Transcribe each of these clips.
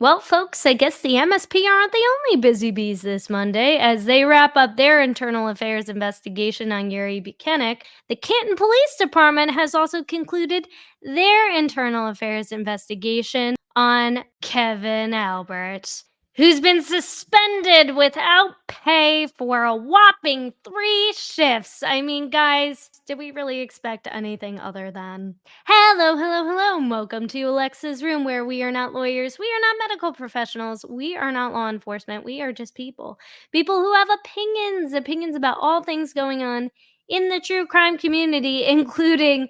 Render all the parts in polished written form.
Well, folks, I guess the MSP aren't the only busy bees this Monday. As they wrap up their internal affairs investigation on Yuri Buchanan, the Canton Police Department has also concluded their internal affairs investigation on Kevin Albert, who's been suspended without pay for a whopping 3 shifts. I mean, guys, did we really expect anything other than hello, hello, hello, and welcome to Alexa's Room, where we are not lawyers, we are not medical professionals, we are not law enforcement, we are just people. People who have opinions about all things going on in the true crime community, including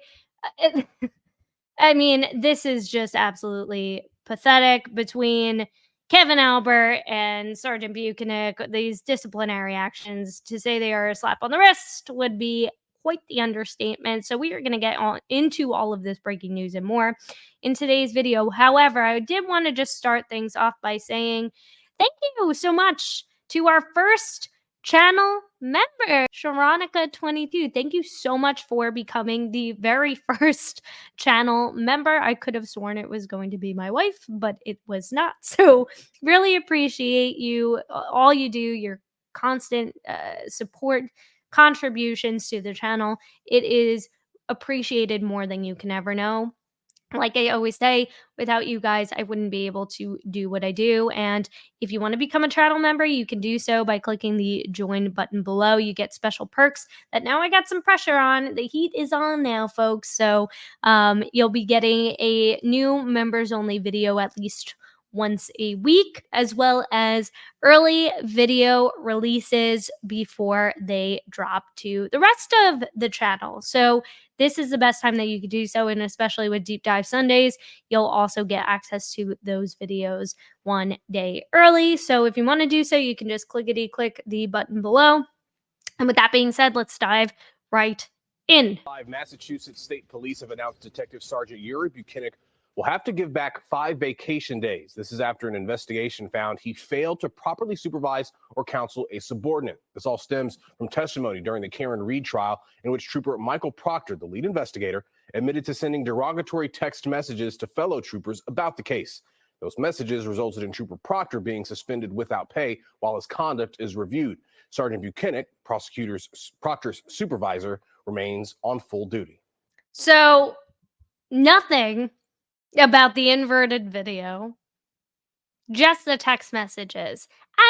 I mean, this is just absolutely pathetic between Kevin Albert and Sergeant Buchanan. These disciplinary actions, to say they are a slap on the wrist, would be quite the understatement. So we are going to get on into all of this breaking news and more in today's video. However, I did want to just start things off by saying thank you so much to our first channel member, Sharonica22. Thank you so much for becoming the very first channel member. I could have sworn it was going to be my wife, but it was not. So, really appreciate you, all you do, your constant support, contributions to the channel. It is appreciated more than you can ever know. Like I always say, without you guys, I wouldn't be able to do what I do. And if you want to become a channel member, you can do so by clicking the join button below. You get special perks that now I got some pressure on. The heat is on now, folks. So you'll be getting a new members only video at least once a week, as well as early video releases before they drop to the rest of the channel. So this is the best time that you could do so. And especially with Deep Dive Sundays, you'll also get access to those videos one day early. So if you want to do so, you can just clickety click the button below. And with that being said, let's dive right in. Massachusetts State Police have announced Detective Sergeant Yuri Buchanan will have to give back 5 vacation days. This is after an investigation found he failed to properly supervise or counsel a subordinate. This all stems from testimony during the Karen Reed trial, in which Trooper Michael Proctor, the lead investigator, admitted to sending derogatory text messages to fellow troopers about the case. Those messages resulted in Trooper Proctor being suspended without pay while his conduct is reviewed. Sergeant Buchanan, Proctor's supervisor, remains on full duty. So, nothing about the inverted video, just the text messages,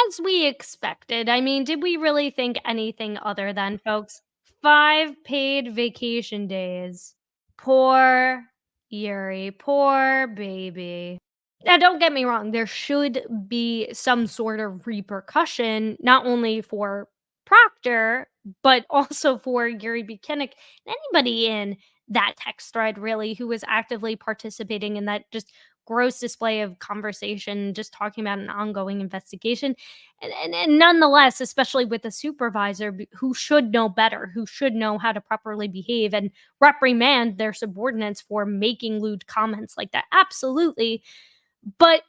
as we expected. I mean, did we really think anything other than, folks? 5 paid vacation days. Poor Yuri, poor baby. Now, don't get me wrong, there should be some sort of repercussion, not only for Proctor, but also for Yuri Buchanan and anybody in that text thread, really, who was actively participating in that just gross display of conversation, just talking about an ongoing investigation. And nonetheless, especially with a supervisor who should know better, who should know how to properly behave and reprimand their subordinates for making lewd comments like that. Absolutely. But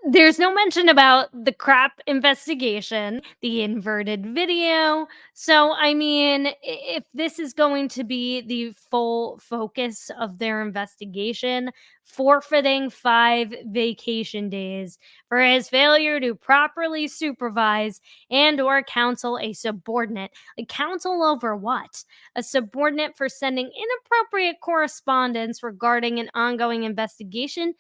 there's no mention about the crap investigation, the inverted video. So, I mean, if this is going to be the full focus of their investigation, forfeiting 5 vacation days for his failure to properly supervise and or counsel a subordinate. Like, counsel over what? A subordinate for sending inappropriate correspondence regarding an ongoing investigation.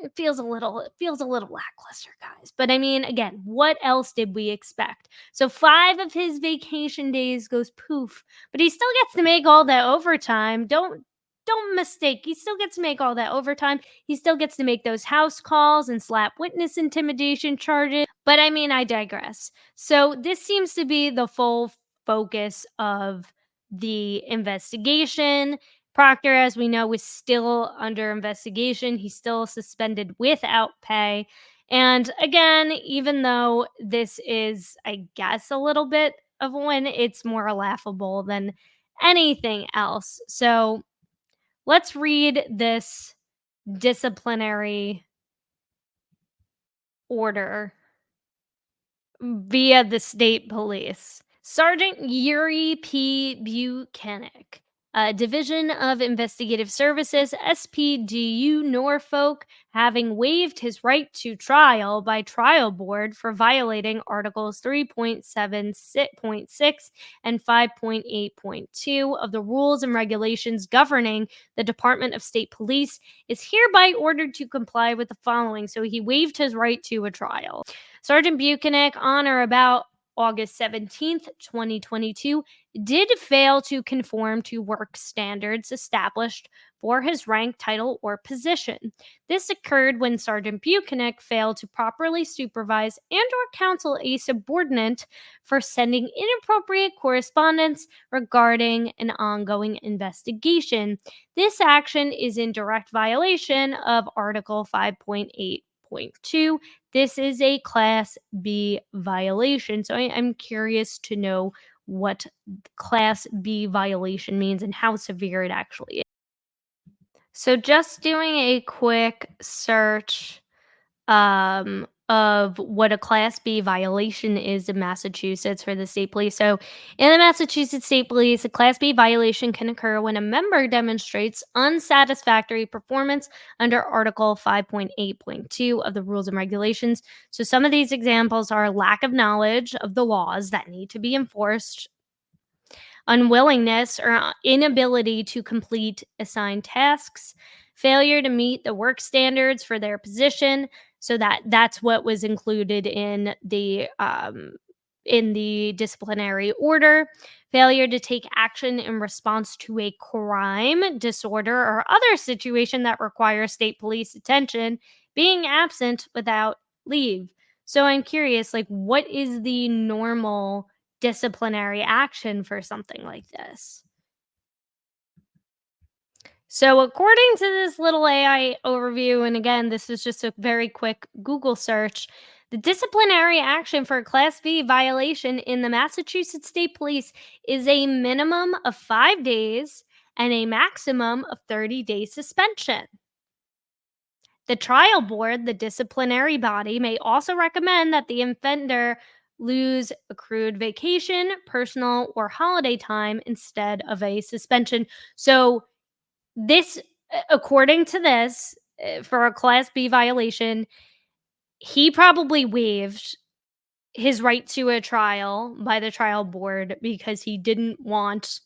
It feels a little lackluster, guys. But I mean, again, what else did we expect? So 5 of his vacation days goes poof, but he still gets to make all that overtime. Don't mistake. He still gets to make all that overtime. He still gets to make those house calls and slap witness intimidation charges. But I mean, I digress. So this seems to be the full focus of the investigation. Proctor, as we know, is still under investigation. He's still suspended without pay. And again, even though this is, I guess, a little bit of a win, it's more laughable than anything else. So let's read this disciplinary order via the state police. Sergeant Yuri P. Buchanan, Division of Investigative Services, SPDU Norfolk, having waived his right to trial by trial board for violating Articles 3.7.6 and 5.8.2 of the rules and regulations governing the Department of State Police, is hereby ordered to comply with the following. So he waived his right to a trial. Sergeant Buchanan, on or about August 17th, 2022, did fail to conform to work standards established for his rank, title, or position. This occurred when Sergeant Buchanan failed to properly supervise and or counsel a subordinate for sending inappropriate correspondence regarding an ongoing investigation. This action is in direct violation of Article 5.8.2. This is a Class B violation. So I'm curious to know what Class B violation means and how severe it actually is. So just doing a quick search of what a Class B violation is in Massachusetts for the state police. So, in the Massachusetts State Police, a Class B violation can occur when a member demonstrates unsatisfactory performance under Article 5.8.2 of the rules and regulations. So, some of these examples are lack of knowledge of the laws that need to be enforced, unwillingness or inability to complete assigned tasks, failure to meet the work standards for their position. So that's what was included in the disciplinary order. Failure to take action in response to a crime, disorder, or other situation that requires state police attention, being absent without leave. So I'm curious, like, what is the normal disciplinary action for something like this? So, according to this little AI overview, and again, this is just a very quick Google search, the disciplinary action for a Class B violation in the Massachusetts State Police is a minimum of 5 days and a maximum of 30-day suspension. The trial board, the disciplinary body, may also recommend that the offender lose accrued vacation, personal, or holiday time instead of a suspension. So, this, according to this, for a Class B violation, he probably waived his right to a trial by the trial board because he didn't want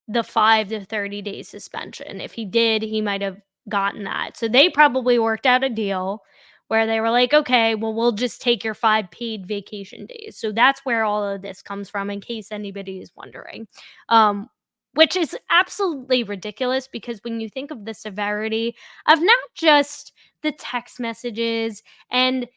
the 5 to 30 day suspension. If he did, he might have gotten that. So they probably worked out a deal where they were like, okay, well, we'll just take your 5 paid vacation days. So that's where all of this comes from, in case anybody is wondering. Which is absolutely ridiculous because when you think of the severity of not just the text messages and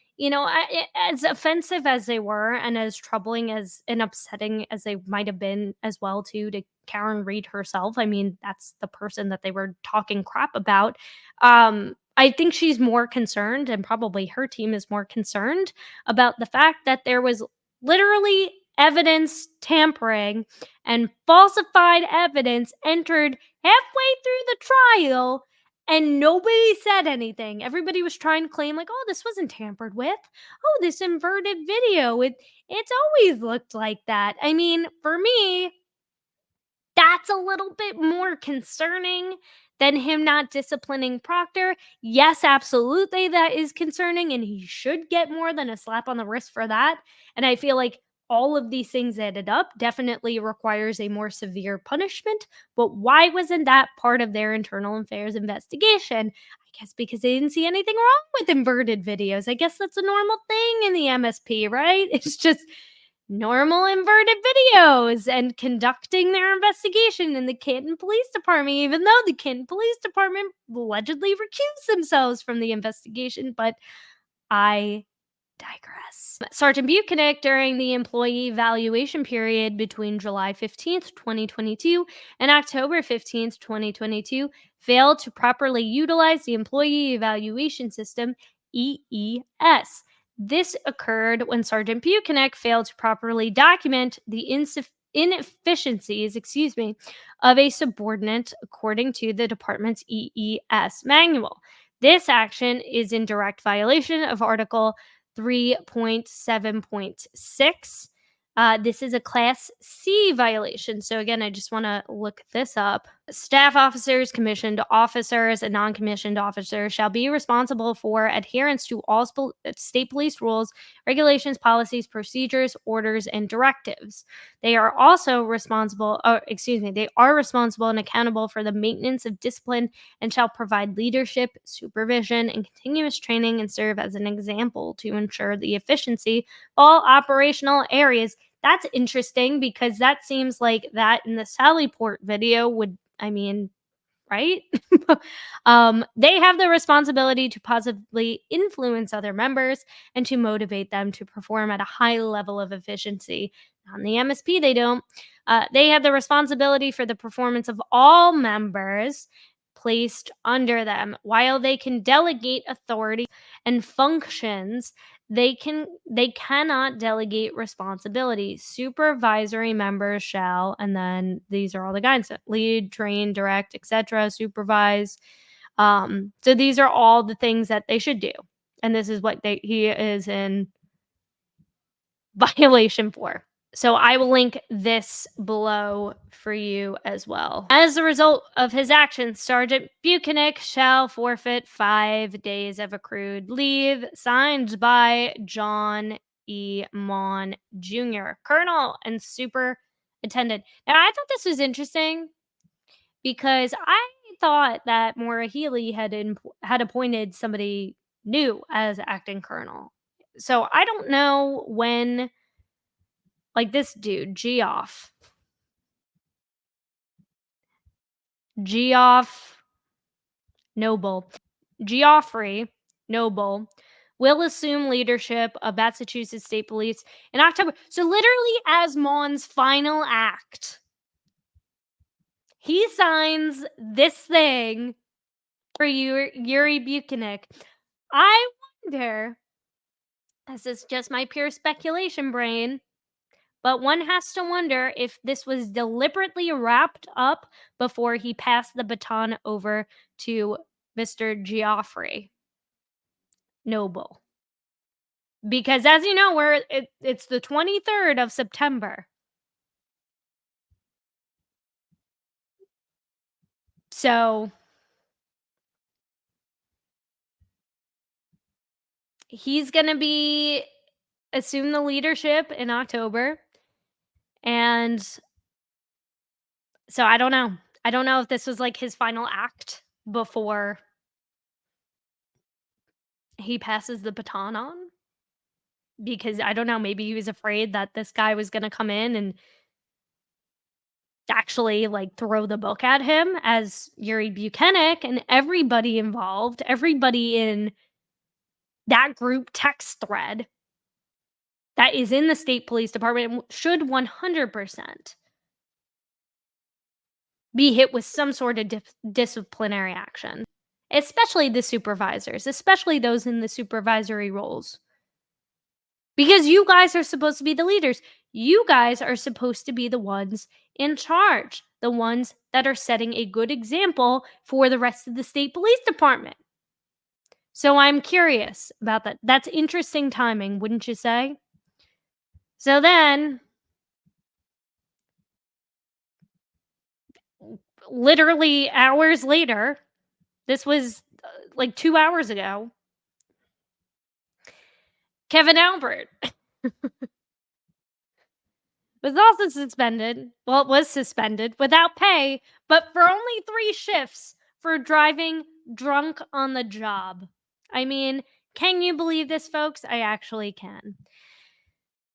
as offensive as they were and as troubling as and upsetting as they might have been as well too to Karen Reed herself. I mean, that's the person that they were talking crap about. I think she's more concerned, and probably her team is more concerned about the fact that there was literally evidence tampering and falsified evidence entered halfway through the trial and nobody said anything. Everybody was trying to claim, like, oh, this wasn't tampered with. Oh, this inverted video. It's always looked like that. I mean, for me, that's a little bit more concerning than him not disciplining Proctor. Yes, absolutely, that is concerning, and he should get more than a slap on the wrist for that. And I feel like all of these things added up definitely requires a more severe punishment. But why wasn't that part of their internal affairs investigation? I guess because they didn't see anything wrong with inverted videos. I guess that's a normal thing in the MSP, right? It's just normal inverted videos and conducting their investigation in the Canton Police Department, even though the Canton Police Department allegedly recused themselves from the investigation. But I digress. Sergeant Buchanan, during the employee evaluation period between July 15th, 2022 and October 15th, 2022, failed to properly utilize the Employee Evaluation System, EES. This occurred when Sergeant Buchanan failed to properly document the inefficiencies, of a subordinate according to the department's EES manual. This action is in direct violation of Article 3.7.6 This is a Class C violation. So, again, I just want to look this up. Staff officers, commissioned officers, and non commissioned officers shall be responsible for adherence to all state police rules, regulations, policies, procedures, orders, and directives. They are also responsible, they are responsible and accountable for the maintenance of discipline and shall provide leadership, supervision, and continuous training and serve as an example to ensure the efficiency of all operational areas. That's interesting because that seems like that in the Sallyport video would, right? They have the responsibility to positively influence other members and to motivate them to perform at a high level of efficiency. On the MSP, they don't. They have the responsibility for the performance of all members placed under them. While they can delegate authority and functions, they cannot delegate responsibility. Supervisory members shall, and then these are all the guidance: lead, train, direct, etc., supervise. So these are all the things that they should do, and this is what he is in violation for. So I will link this below for you as well. As a result of his actions, Sergeant Buchanan shall forfeit 5 days of accrued leave, signed by John E. Mon Jr., Colonel and Superintendent. Now, I thought this was interesting because I thought that Maura Healey had appointed somebody new as acting colonel. So I don't know when, like this dude, Geoff Noble. Geoffrey Noble will assume leadership of Massachusetts State Police in October. So literally as Mon's final act, he signs this thing for Yuri Buchanan. I wonder, this is just my pure speculation brain, but one has to wonder if this was deliberately wrapped up before he passed the baton over to Mr. Geoffrey Noble. Because as you know, it's the 23rd of September. So he's going to assume the leadership in October. And so I don't know. I don't know if this was like his final act before he passes the baton on. Because I don't know, maybe he was afraid that this guy was going to come in and actually like throw the book at him as Yuri Buchanan, and everybody involved, everybody in that group text thread that is in the state police department should 100% be hit with some sort of disciplinary action, especially the supervisors, especially those in the supervisory roles. Because you guys are supposed to be the leaders. You guys are supposed to be the ones in charge, the ones that are setting a good example for the rest of the state police department. So I'm curious about that. That's interesting timing, wouldn't you say? So then, literally hours later, this was like 2 hours ago, Kevin Albert was also suspended. Well, it was suspended without pay, but for only 3 shifts for driving drunk on the job. I mean, can you believe this, folks? I actually can.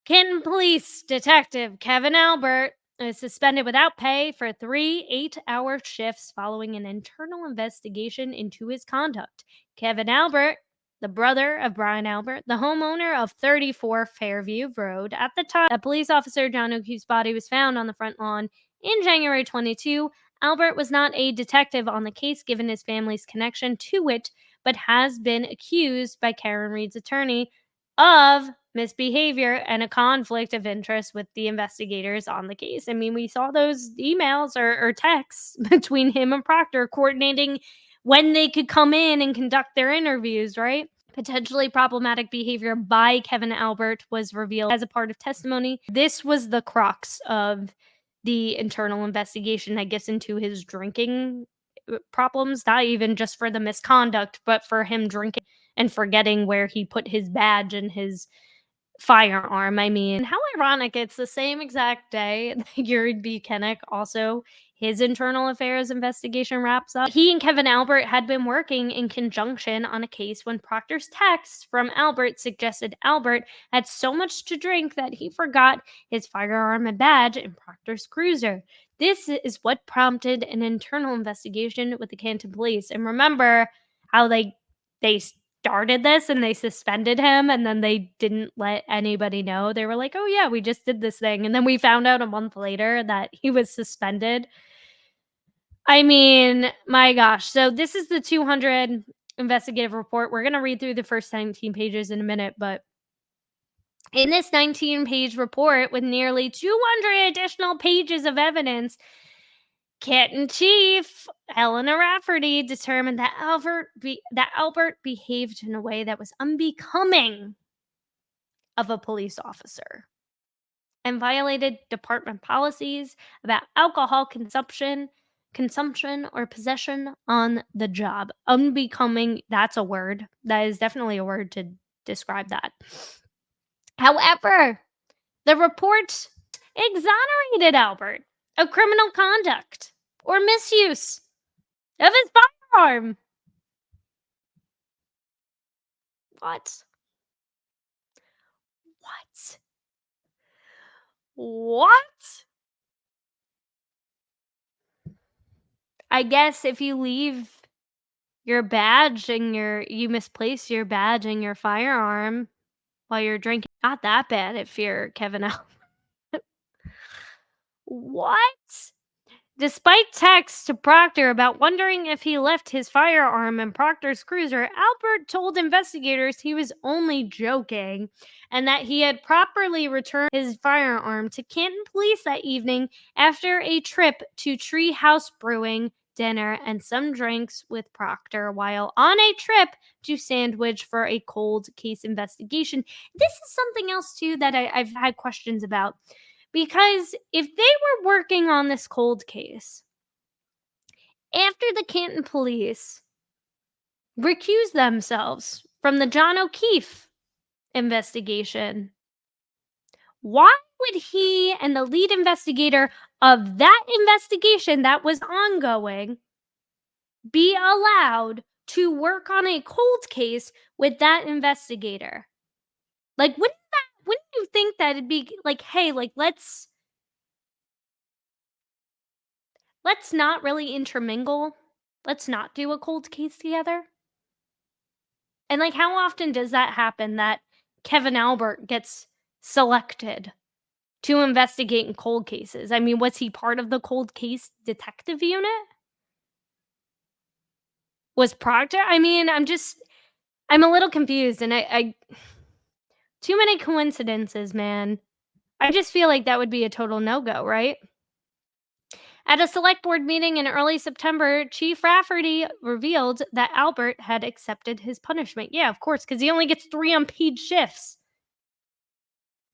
Canton Police Detective Kevin Albert is suspended without pay for 3 8-hour shifts following an internal investigation into his conduct. Kevin Albert, the brother of Brian Albert, the homeowner of 34 Fairview Road, at the time that police officer John O'Keefe's body was found on the front lawn in January 22, Albert was not a detective on the case given his family's connection to it, but has been accused by Karen Reed's attorney of misbehavior and a conflict of interest with the investigators on the case. I mean, we saw those emails or texts between him and Proctor coordinating when they could come in and conduct their interviews, right? Potentially problematic behavior by Kevin Albert was revealed as a part of testimony. This was the crux of the internal investigation, I guess, into his drinking problems, not even just for the misconduct, but for him drinking and forgetting where he put his badge and his firearm. I mean, how ironic, it's the same exact day that Yuri Buchanan also his internal affairs investigation wraps up. He and Kevin Albert had been working in conjunction on a case when Proctor's text from Albert suggested Albert had so much to drink that he forgot his firearm and badge in Proctor's cruiser. This is what prompted an internal investigation with the Canton police. And remember how they started this and they suspended him and then they didn't let anybody know. They were like, "Oh yeah, we just did this thing." And then we found out a month later that he was suspended. I mean, my gosh. So this is the 200 investigative report. We're going to read through the first 19 pages in a minute, but in this 19-page report with nearly 200 additional pages of evidence, Canton Chief Helena Rafferty determined that Albert behaved in a way that was unbecoming of a police officer and violated department policies about alcohol consumption or possession on the job. Unbecoming, that's a word. That is definitely a word to describe that. However, the report exonerated Albert of criminal conduct or misuse of his firearm. What? What? What? I guess if you leave your badge and you misplace your badge and your firearm while you're drinking, not that bad if you're Kevin Albert. What? Despite texts to Proctor about wondering if he left his firearm in Proctor's cruiser, Albert told investigators he was only joking and that he had properly returned his firearm to Canton police that evening after a trip to Treehouse Brewing, dinner, and some drinks with Proctor while on a trip to Sandwich for a cold case investigation. This is something else, too, that I've had questions about. Because if they were working on this cold case, after the Canton police recused themselves from the John O'Keefe investigation, why would he and the lead investigator of that investigation that was ongoing be allowed to work on a cold case with that investigator? Like, wouldn't you think that it'd be like, hey, like, let's not really intermingle. Let's not do a cold case together. And like, how often does that happen that Kevin Albert gets selected to investigate in cold cases? I mean, was he part of the cold case detective unit? Was Proctor? I mean, I'm a little confused and I too many coincidences, man. I just feel like that would be a total no-go, right? At a select board meeting in early September, Chief Rafferty revealed that Albert had accepted his punishment. Yeah, of course, because he only gets 3 unpaid shifts.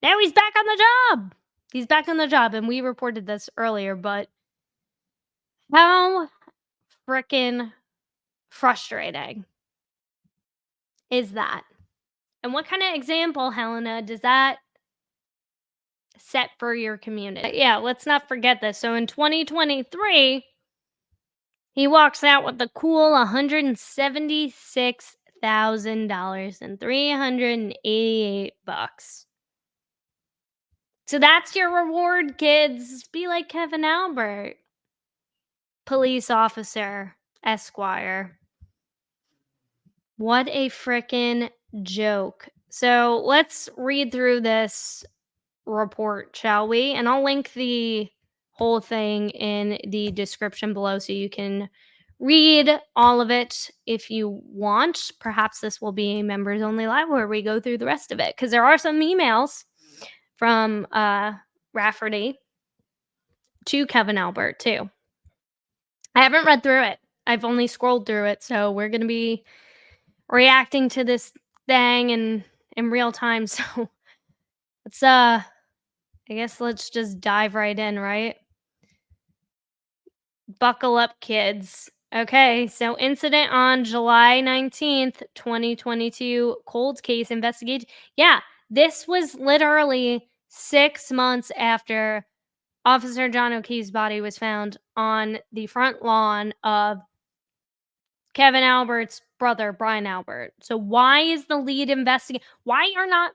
Now he's back on the job. He's back on the job, and we reported this earlier, but how frickin' frustrating is that? And what kind of example, Helena, does that set for your community? Yeah, let's not forget this. So in 2023, he walks out with the cool $176,000 and $388. So that's your reward, kids. Be like Kevin Albert. Police officer, Esquire. What a frickin' joke. So let's read through this report, shall we? And I'll link the whole thing in the description below so you can read all of it if you want. Perhaps this will be a members only live where we go through the rest of it, because there are some emails from Rafferty to Kevin Albert too. I haven't read through it. I've only scrolled through it, so we're going to be reacting to this thing in real time. So let's I guess let's just dive right in, right? Buckle up, kids. Okay, so incident on July 19th, 2022, cold case investigation. Yeah, this was literally 6 months after Officer John O'Keefe's body was found on the front lawn of Kevin Albert's brother, Brian Albert. So why is the lead investigator? Why aren't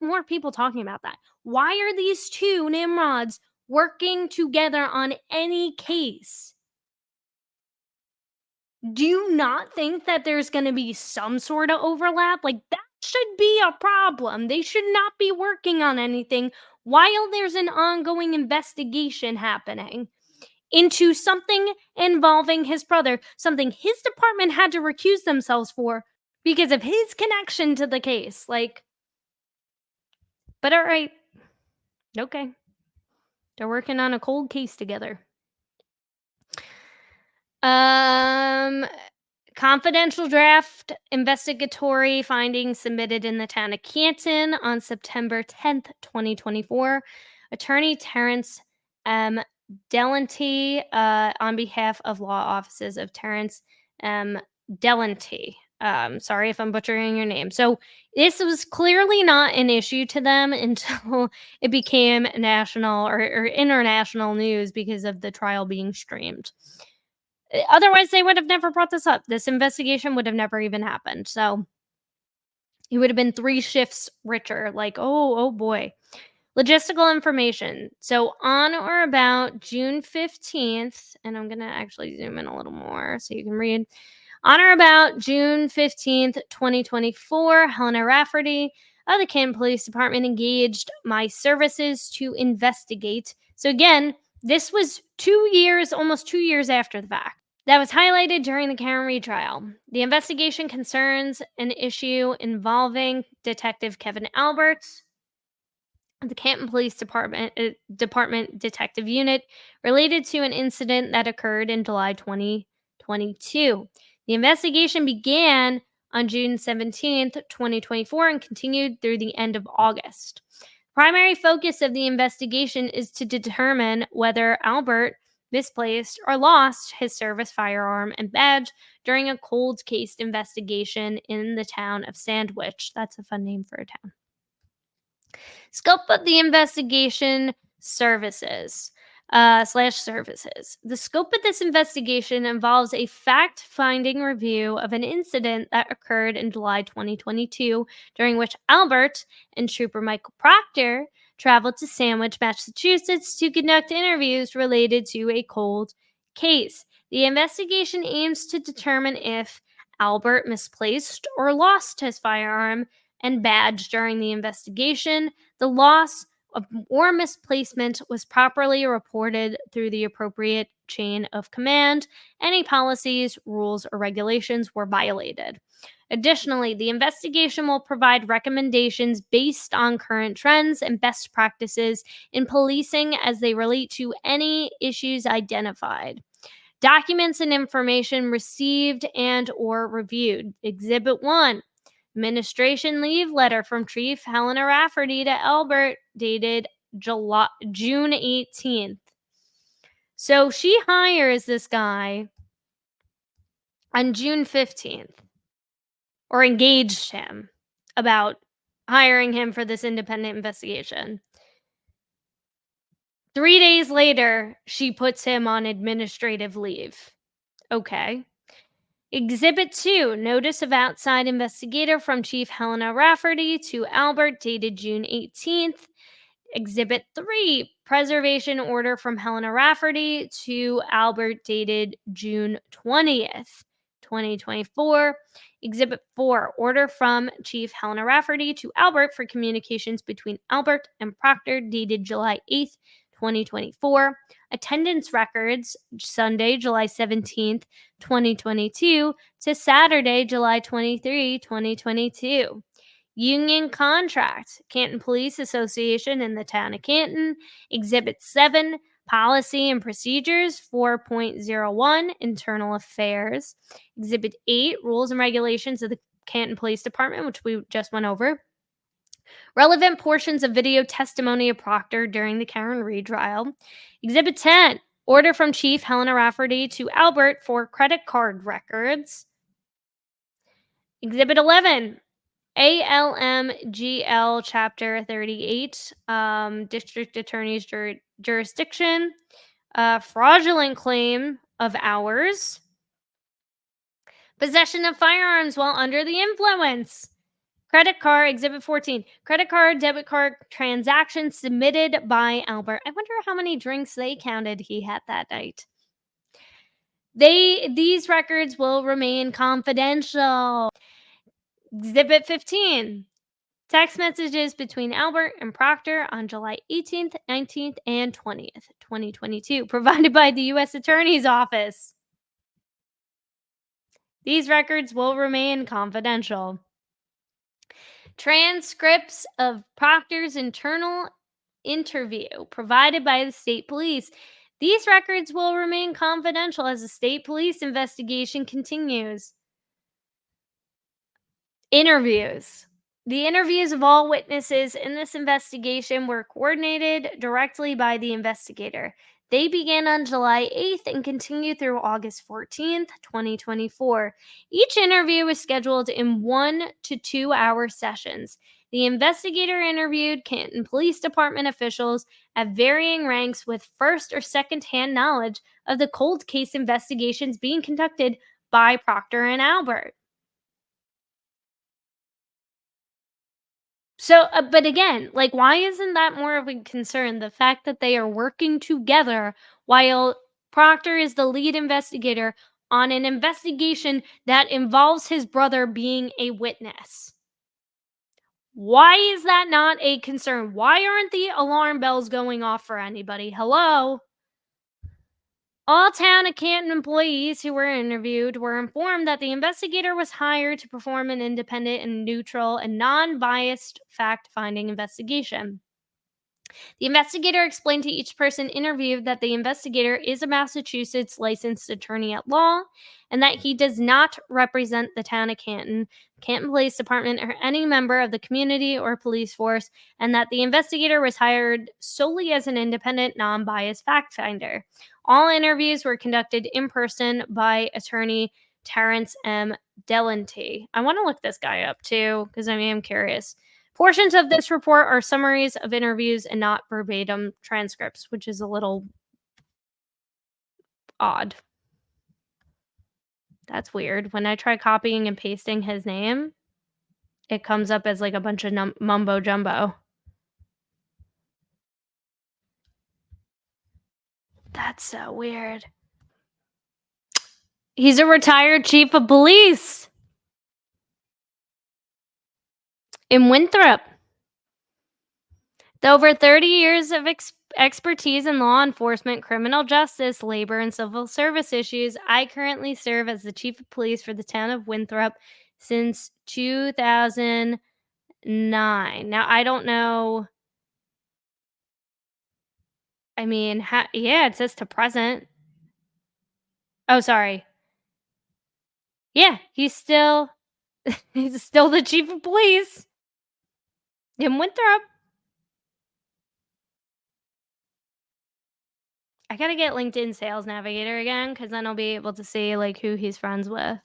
more people talking about that? Why are these two Nimrods working together on any case? Do you not think that there's going to be some sort of overlap? Like, that should be a problem. They should not be working on anything while there's an ongoing investigation happening into something involving his brother, something his department had to recuse themselves for because of his connection to the case. Like, but all right. Okay. They're working on a cold case together. Confidential draft investigatory findings submitted in the town of Canton on September 10th, 2024. Attorney Terrence M. Dellanty, on behalf of law offices of Terrence M. Dellanty. Sorry if I'm butchering your name. So this was clearly not an issue to them until it became national or international news because of the trial being streamed. Otherwise, they would have never brought this up. This investigation would have never even happened. So he would have been 3 shifts richer. Like, oh boy. Logistical information. So on or about June 15th, and I'm going to actually zoom in a little more so you can read. On or about June 15th, 2024, Helena Rafferty of the Canton Police Department engaged my services to investigate. So again, this was 2 years, almost 2 years after the fact. That was highlighted during the Karen retrial. The investigation concerns an issue involving Detective Kevin Alberts, the Canton Police Department Detective Unit, related to an incident that occurred in July 2022. The investigation began on June 17th, 2024, and continued through the end of August. Primary focus of the investigation is to determine whether Albert misplaced or lost his service firearm and badge during a cold case investigation in the town of Sandwich. That's a fun name for a town. Scope of the investigation services. Services. The scope of this investigation involves a fact-finding review of an incident that occurred in July 2022, during which Albert and Trooper Michael Proctor traveled to Sandwich, Massachusetts to conduct interviews related to a cold case. The investigation aims to determine if Albert misplaced or lost his firearm and badge during the investigation. The loss or misplacement was properly reported through the appropriate chain of command. Any policies, rules, or regulations were violated. Additionally, the investigation will provide recommendations based on current trends and best practices in policing as they relate to any issues identified. Documents and information received and or reviewed. Exhibit 1. Administration leave letter from Chief Helena Rafferty to Albert, dated June 18th. So she hires this guy on June 15th, or engaged him about hiring him for this independent investigation. 3 days later, she puts him on administrative leave. Okay. Exhibit 2, notice of outside investigator from Chief Helena Rafferty to Albert, dated June 18th. Exhibit 3, preservation order from Helena Rafferty to Albert, dated June 20th, 2024. Exhibit 4, order from Chief Helena Rafferty to Albert for communications between Albert and Proctor, dated July 8th, 2024. Attendance records, Sunday, July 17th, 2022 to Saturday, July 23, 2022. Union contract, Canton Police Association in the town of Canton. Exhibit 7, policy and procedures 4.01, internal affairs. Exhibit 8, rules and regulations of the Canton Police Department, which we just went over. Relevant portions of video testimony of Proctor during the Karen Reed trial. Exhibit 10, order from Chief Helena Rafferty to Albert for credit card records. Exhibit 11, ALMGL Chapter 38, District Attorney's Jurisdiction, fraudulent claim of hours. Possession of firearms while under the influence. Credit card, Exhibit 14. Credit card, debit card transactions submitted by Albert. I wonder how many drinks they counted he had that night. These records will remain confidential. Exhibit 15. Text messages between Albert and Proctor on July 18th, 19th, and 20th, 2022, provided by the U.S. Attorney's Office. These records will remain confidential. Transcripts of Proctor's internal interview provided by the state police. These records will remain confidential as the state police investigation continues. Interviews. The interviews of all witnesses in this investigation were coordinated directly by the investigator. They began on July 8th and continue through August 14th, 2024. Each interview was scheduled in 1 to 2 hour sessions. The investigator interviewed Canton Police Department officials at varying ranks with first or second-hand knowledge of the cold case investigations being conducted by Proctor and Albert. So, but again, like, why isn't that more of a concern? The fact that they are working together while Proctor is the lead investigator on an investigation that involves his brother being a witness. Why is that not a concern? Why aren't the alarm bells going off for anybody? Hello? All town of Canton employees who were interviewed were informed that the investigator was hired to perform an independent and neutral and non-biased fact-finding investigation. The investigator explained to each person interviewed that the investigator is a Massachusetts licensed attorney at law and that he does not represent the town of Canton, Canton Police Department, or any member of the community or police force, and that the investigator was hired solely as an independent, non-biased fact finder. All interviews were conducted in person by attorney Terrence M. Delante. I want to look this guy up too, because I'm curious. Portions of this report are summaries of interviews and not verbatim transcripts, which is a little odd. That's weird. When I try copying and pasting his name, it comes up as like a bunch of mumbo jumbo. That's so weird. He's a retired chief of police in Winthrop. With over 30 years of expertise in law enforcement, criminal justice, labor, and civil service issues, I currently serve as the chief of police for the town of Winthrop since 2009. Now, I don't know. I mean, yeah, it says to present. Oh, sorry. Yeah, he's still the chief of police in Winthrop. I gotta get LinkedIn Sales Navigator again, because then I'll be able to see like who he's friends with.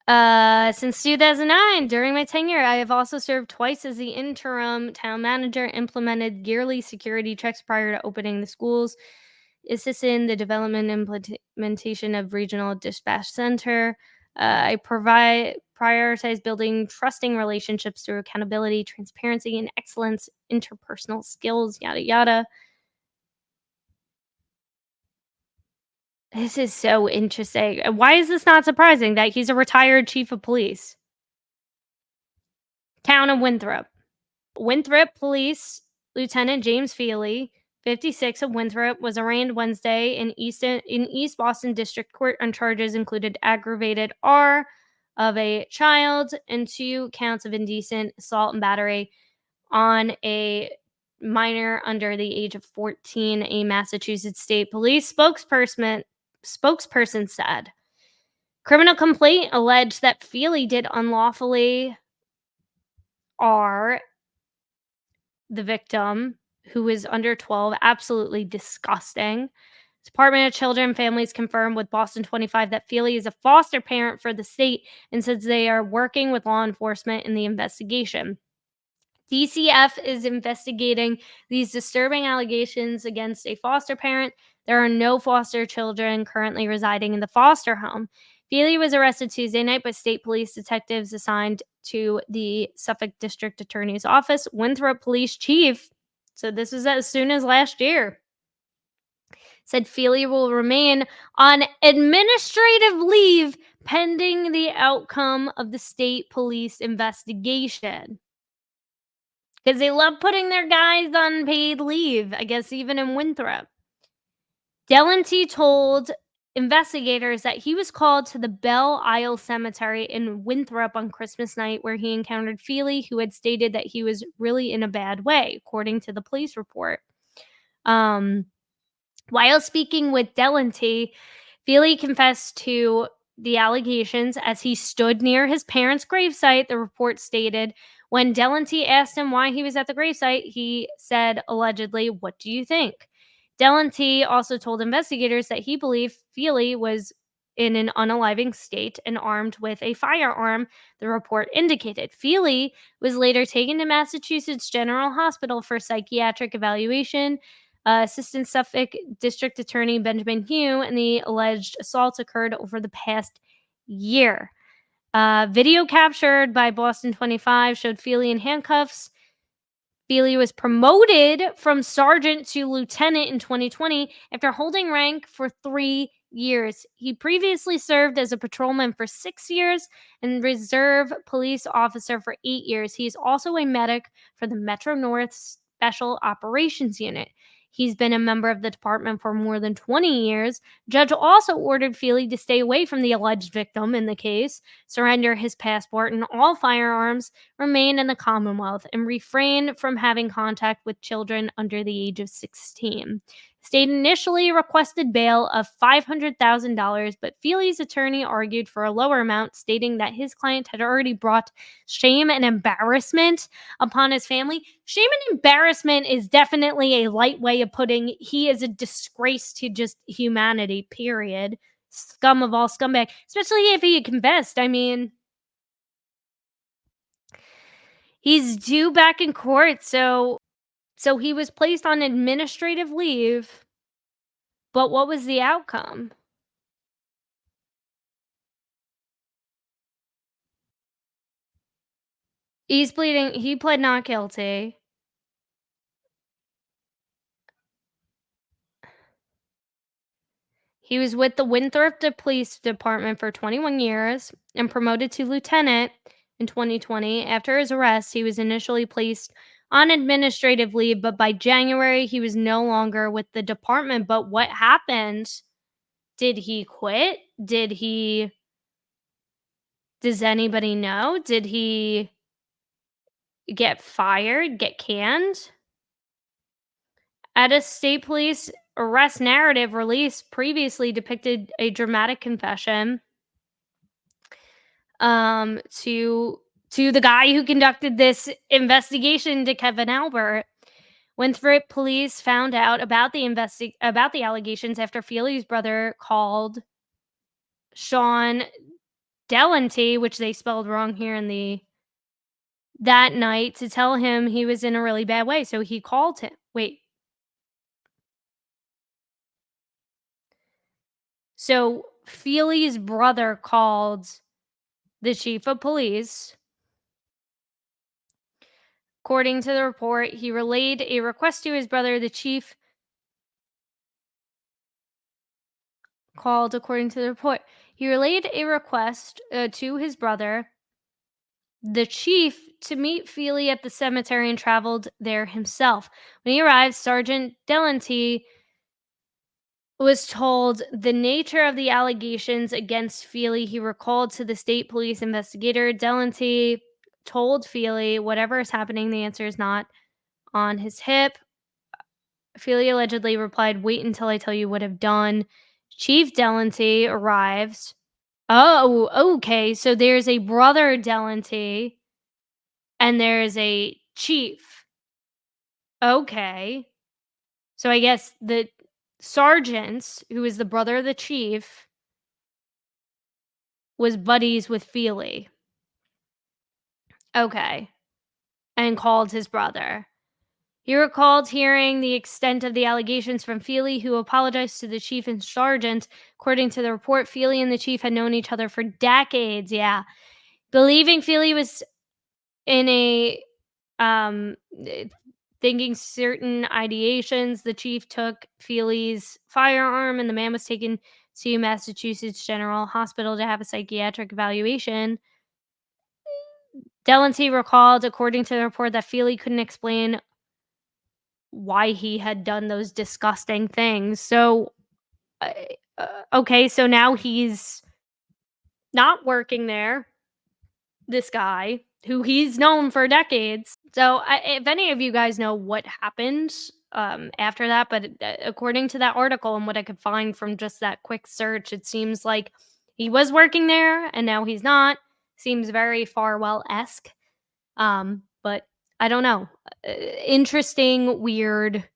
Since 2009, during my tenure, I have also served twice as the interim town manager, implemented yearly security checks prior to opening the schools, assisted in the development and implementation of regional dispatch center. I prioritize building trusting relationships through accountability, transparency, and excellence, interpersonal skills, yada yada. This is so interesting. Why is this not surprising that he's a retired chief of police? Town of Winthrop. Winthrop Police Lieutenant James Feely, 56, of Winthrop, was arraigned Wednesday in East Boston District Court on charges included aggravated R of a child and 2 counts of indecent assault and battery on a minor under the age of 14. A Massachusetts State Police spokesperson spokesperson said. Criminal complaint alleged that Feely did unlawfully are the victim, who is under 12. Absolutely disgusting. Department of Children and Families confirmed with Boston 25 that Feely is a foster parent for the state and says they are working with law enforcement in the investigation. DCF is investigating these disturbing allegations against a foster parent. There are no foster children currently residing in the foster home. Feely was arrested Tuesday night by state police detectives assigned to the Suffolk District Attorney's Office. Winthrop Police Chief, so this was as soon as last year, said Feely will remain on administrative leave pending the outcome of the state police investigation. Because they love putting their guys on paid leave, I guess, even in Winthrop. Dellenty told investigators that he was called to the Belle Isle Cemetery in Winthrop on Christmas night, where he encountered Feely, who had stated that he was really in a bad way, according to the police report. While speaking with Dellenty, Feely confessed to the allegations as he stood near his parents' gravesite, the report stated. When Dellenty asked him why he was at the gravesite, he said, allegedly, "What do you think?" Dellenty also told investigators that he believed Feely was in an unaliving state and armed with a firearm, the report indicated. Feely was later taken to Massachusetts General Hospital for psychiatric evaluation. Assistant Suffolk District Attorney Benjamin Hugh and the alleged assaults occurred over the past year. Video captured by Boston 25 showed Feely in handcuffs. Feely was promoted from sergeant to lieutenant in 2020 after holding rank for 3 years. He previously served as a patrolman for 6 years and reserve police officer for 8 years. He is also a medic for the Metro North Special Operations Unit. He's been a member of the department for more than 20 years. Judge also ordered Feely to stay away from the alleged victim in the case, surrender his passport and all firearms, remain in the Commonwealth, and refrain from having contact with children under the age of 16. State initially requested bail of $500,000, but Feely's attorney argued for a lower amount, stating that his client had already brought shame and embarrassment upon his family. Shame and embarrassment is definitely a light way of putting he is a disgrace to just humanity, period. Scum of all scumbag, especially if he had confessed. I mean, he's due back in court, so he was placed on administrative leave. But what was the outcome? He pled not guilty. He was with the Winthrop Police Department for 21 years and promoted to lieutenant in 2020. After his arrest, he was initially placed on administrative leave, but by January, he was no longer with the department. But what happened? Did he quit? Does anybody know? Did he get fired, get canned? At a state police arrest narrative released previously depicted a dramatic confession to the guy who conducted this investigation, to Kevin Albert. Winthrop police found out about the allegations after Feely's brother called Sean Dellenty, which they spelled wrong here that night, to tell him he was in a really bad way. So he called him. So Feely's brother called the chief of police. According to the report, he relayed a request to his brother. The chief called, according to the report, he relayed a request to his brother, the chief, to meet Feely at the cemetery and traveled there himself. When he arrived, Sergeant Dellenty was told the nature of the allegations against Feely. He recalled to the state police investigator. Dellenty told Feely, whatever is happening, the answer is not on his hip. Feely allegedly replied, "Wait until I tell you what I've done." Chief Delante arrives. Oh, okay. So there's a brother Delante and there's a chief. Okay. So I guess the sergeant, who is the brother of the chief, was buddies with Feely. Okay. And called his brother. He recalled hearing the extent of the allegations from Feely, who apologized to the chief and sergeant. According to the report, Feely and the chief had known each other for decades. Yeah. Believing Feely was in a eh, thinking certain ideations, the chief took Feely's firearm and the man was taken to Massachusetts General Hospital to have a psychiatric evaluation. Delante recalled, according to the report, that Feely couldn't explain why he had done those disgusting things. So, uh, okay, so now he's not working there. This guy, who he's known for decades. So, if any of you guys know what happened after that, but according to that article and what I could find from just that quick search, it seems like he was working there and now he's not. Seems very Farwell esque. But I don't know. Interesting, weird.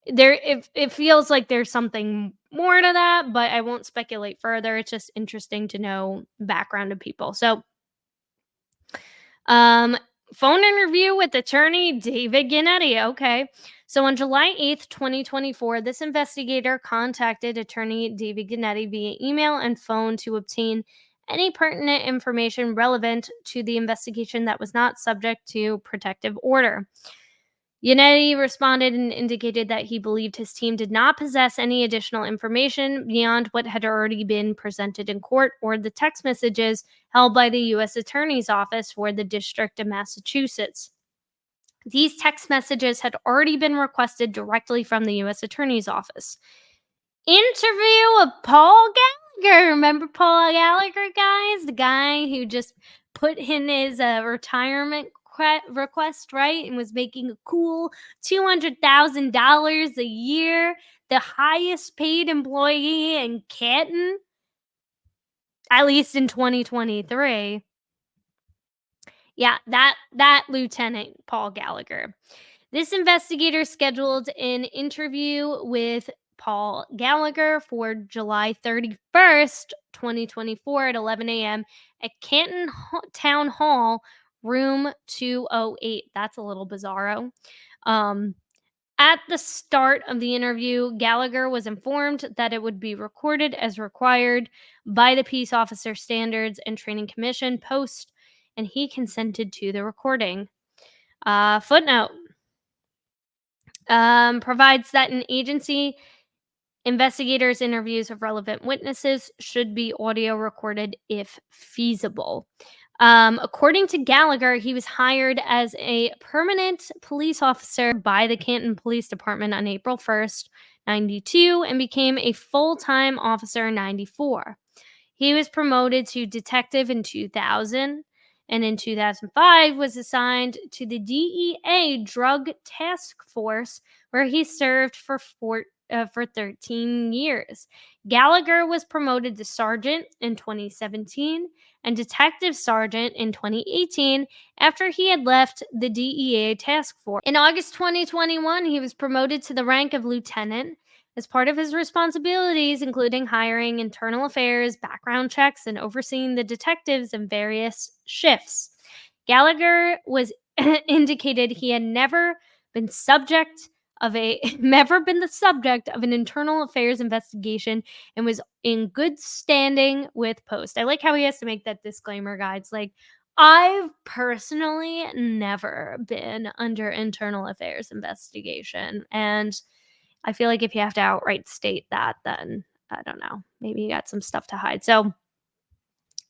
It feels like there's something more to that, but I won't speculate further. It's just interesting to know background of people. So, um, phone interview with attorney David Gannetti. Okay. So on July 8th, 2024, this investigator contacted attorney David Gannetti via email and phone to obtain any pertinent information relevant to the investigation that was not subject to protective order. Yannetti responded and indicated that he believed his team did not possess any additional information beyond what had already been presented in court or the text messages held by the U.S. Attorney's Office for the District of Massachusetts. These text messages had already been requested directly from the U.S. Attorney's Office. Interview with Paul Gallagher. Remember Paul Gallagher, guys? The guy who just put in his retirement request, right? And was making a cool $200,000 a year, the highest paid employee in Canton, at least in 2023. Yeah, that Lieutenant Paul Gallagher. This investigator scheduled an interview with Paul Gallagher for July 31st, 2024 at 11 a.m. at Canton Town Hall, room 208. That's a little bizarro. At the start of the interview, Gallagher was informed that it would be recorded as required by the Peace Officer Standards and Training Commission post, and he consented to the recording. Footnote provides that an agency investigators' interviews of relevant witnesses should be audio recorded if feasible. According to Gallagher, he was hired as a permanent police officer by the Canton Police Department on April 1st, 92, and became a full-time officer in 94. He was promoted to detective in 2000, and in 2005 was assigned to the DEA Drug Task Force, where he served for 13 years. Gallagher was promoted to sergeant in 2017 and detective sergeant in 2018 after he had left the DEA task force. In August 2021, he was promoted to the rank of lieutenant. As part of his responsibilities, including hiring internal affairs, background checks, and overseeing the detectives in various shifts. Gallagher was indicated he had never been the subject of an internal affairs investigation and was in good standing with Post. I like how he has to make that disclaimer, guys. Like, I've personally never been under internal affairs investigation, and I feel like if you have to outright state that, then I don't know. Maybe you got some stuff to hide. So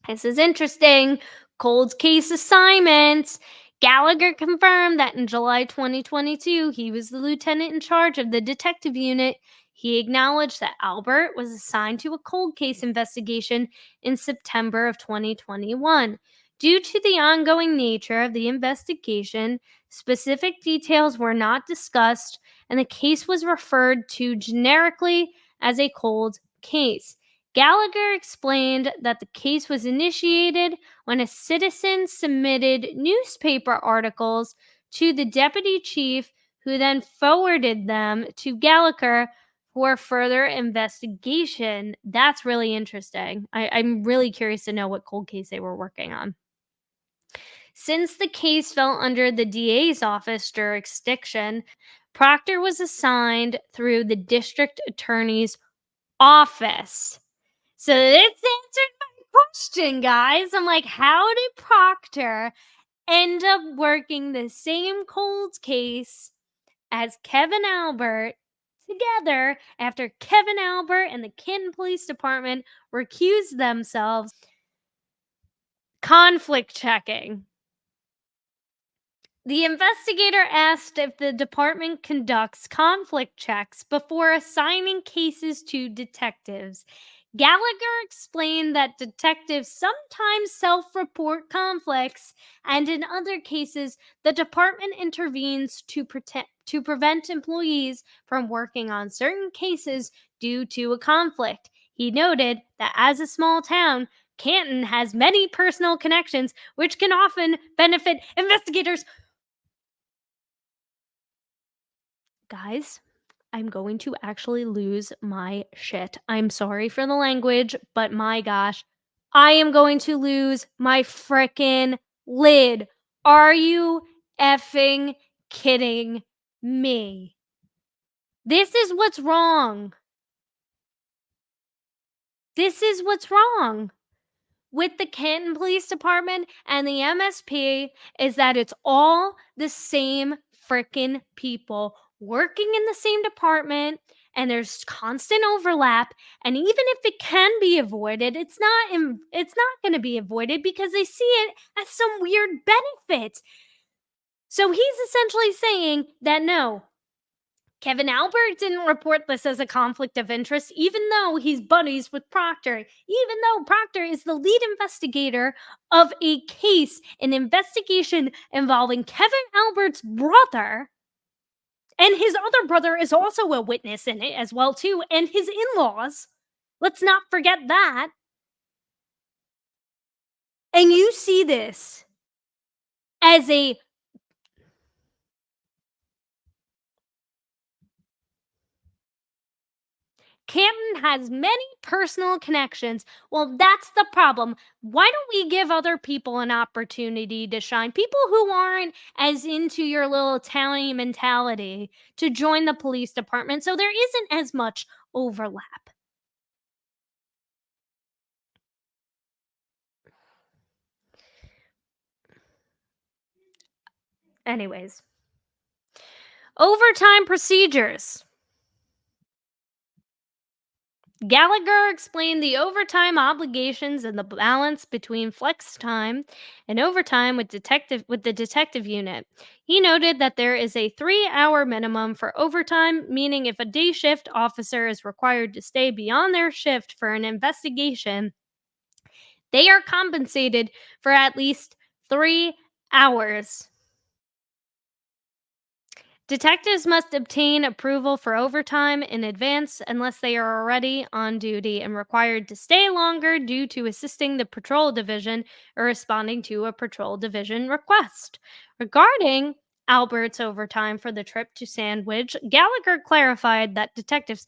this is interesting. Cold case assignments. Gallagher confirmed that in July 2022, he was the lieutenant in charge of the detective unit. He acknowledged that Albert was assigned to a cold case investigation in September of 2021. Due to the ongoing nature of the investigation, specific details were not discussed, and the case was referred to generically as a cold case. Gallagher explained that the case was initiated when a citizen submitted newspaper articles to the deputy chief, who then forwarded them to Gallagher for further investigation. That's really interesting. I'm really curious to know what cold case they were working on. Since the case fell under the DA's office jurisdiction, Proctor was assigned through the district attorney's office. So this answered my question, guys. I'm like, how did Proctor end up working the same cold case as Kevin Albert together after Kevin Albert and the Canton Police Department recused themselves? Conflict checking. The investigator asked if the department conducts conflict checks before assigning cases to detectives. Gallagher explained that detectives sometimes self-report conflicts, and in other cases, the department intervenes to prevent employees from working on certain cases due to a conflict. He noted that as a small town, Canton has many personal connections, which can often benefit investigators. Guys, I'm going to actually lose my shit. I'm sorry for the language, but my gosh, I am going to lose my frickin' lid. Are you effing kidding me? This is what's wrong. This is what's wrong with the Canton Police Department and the MSP, is that it's all the same freaking people working in the same department, and there's constant overlap. And even if it can be avoided, it's not going to be avoided because they see it as some weird benefit. So he's essentially saying that no, Kevin Albert didn't report this as a conflict of interest, even though he's buddies with Proctor, even though Proctor is the lead investigator of a case, an investigation involving Kevin Albert's brother, and his other brother is also a witness in it as well too, and his in-laws. Let's not forget that. And you see this as a Canton has many personal connections. Well, that's the problem. Why don't we give other people an opportunity to shine? People who aren't as into your little towny mentality to join the police department so there isn't as much overlap. Anyways, overtime procedures. Gallagher explained the overtime obligations and the balance between flex time and overtime with the detective unit. He noted that there is a 3-hour minimum for overtime, meaning if a day shift officer is required to stay beyond their shift for an investigation, they are compensated for at least 3 hours. Detectives must obtain approval for overtime in advance unless they are already on duty and required to stay longer due to assisting the patrol division or responding to a patrol division request. Regarding Albert's overtime for the trip to Sandwich, Gallagher clarified that detectives.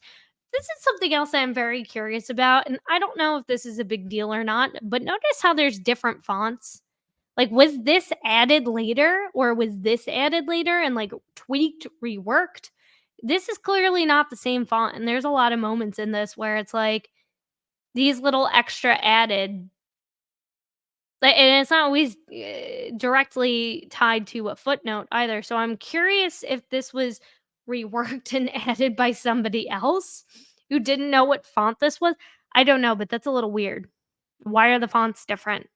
This is something else I'm very curious about, and I don't know if this is a big deal or not, but notice how there's different fonts. Like, was this added later or was this added later and like tweaked, reworked? This is clearly not the same font. And there's a lot of moments in this where it's like these little extra added, and it's not always directly tied to a footnote either. So I'm curious if this was reworked and added by somebody else who didn't know what font this was. I don't know, but that's a little weird. Why are the fonts different?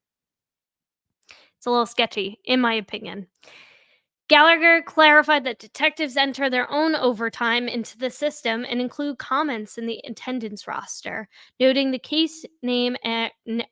It's a little sketchy, in my opinion. Gallagher clarified that detectives enter their own overtime into the system and include comments in the attendance roster, noting the case name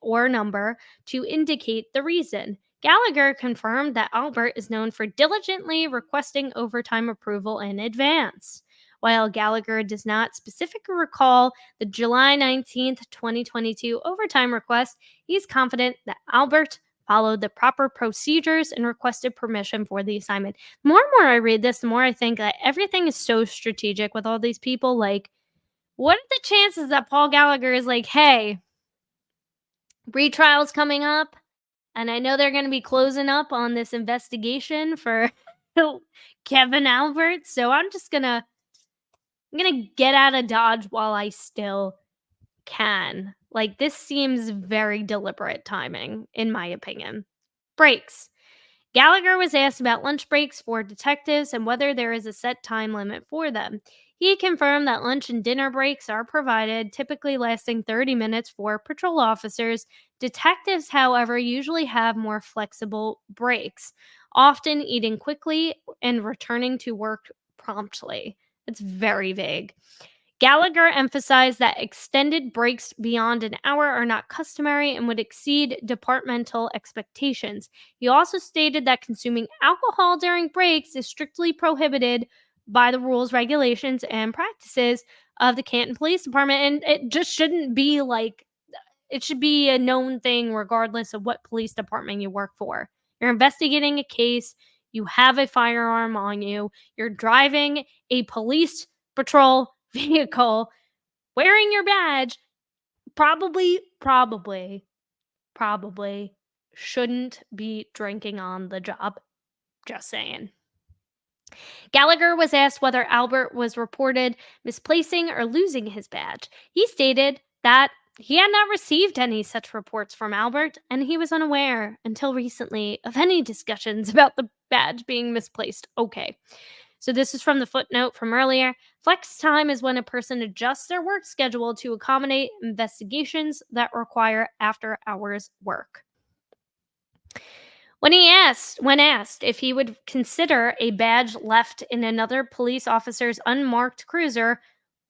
or number to indicate the reason. Gallagher confirmed that Albert is known for diligently requesting overtime approval in advance. While Gallagher does not specifically recall the July 19th, 2022 overtime request, he's confident that Albert followed the proper procedures and requested permission for the assignment. The more and more I read this, the more I think that everything is so strategic with all these people. Like, what are the chances that Paul Gallagher is like, hey, retrial's coming up, and I know they're going to be closing up on this investigation for Kevin Albert, so I'm gonna get out of Dodge while I still can. Like, this seems very deliberate timing, in my opinion. Breaks. Gallagher was asked about lunch breaks for detectives and whether there is a set time limit for them. He confirmed that lunch and dinner breaks are provided, typically lasting 30 minutes for patrol officers. Detectives, however, usually have more flexible breaks, often eating quickly and returning to work promptly. It's very vague. Gallagher emphasized that extended breaks beyond an hour are not customary and would exceed departmental expectations. He also stated that consuming alcohol during breaks is strictly prohibited by the rules, regulations, and practices of the Canton Police Department. And it just shouldn't be like, it should be a known thing regardless of what police department you work for. You're investigating a case, you have a firearm on you, you're driving a police patrol vehicle wearing your badge, probably shouldn't be drinking on the job. Just saying. Gallagher was asked whether Albert was reported misplacing or losing his badge. He stated that he had not received any such reports from Albert, and he was unaware until recently of any discussions about the badge being misplaced. Okay. So this is from the footnote from earlier. Flex time is when a person adjusts their work schedule to accommodate investigations that require after hours work. When asked if he would consider a badge left in another police officer's unmarked cruiser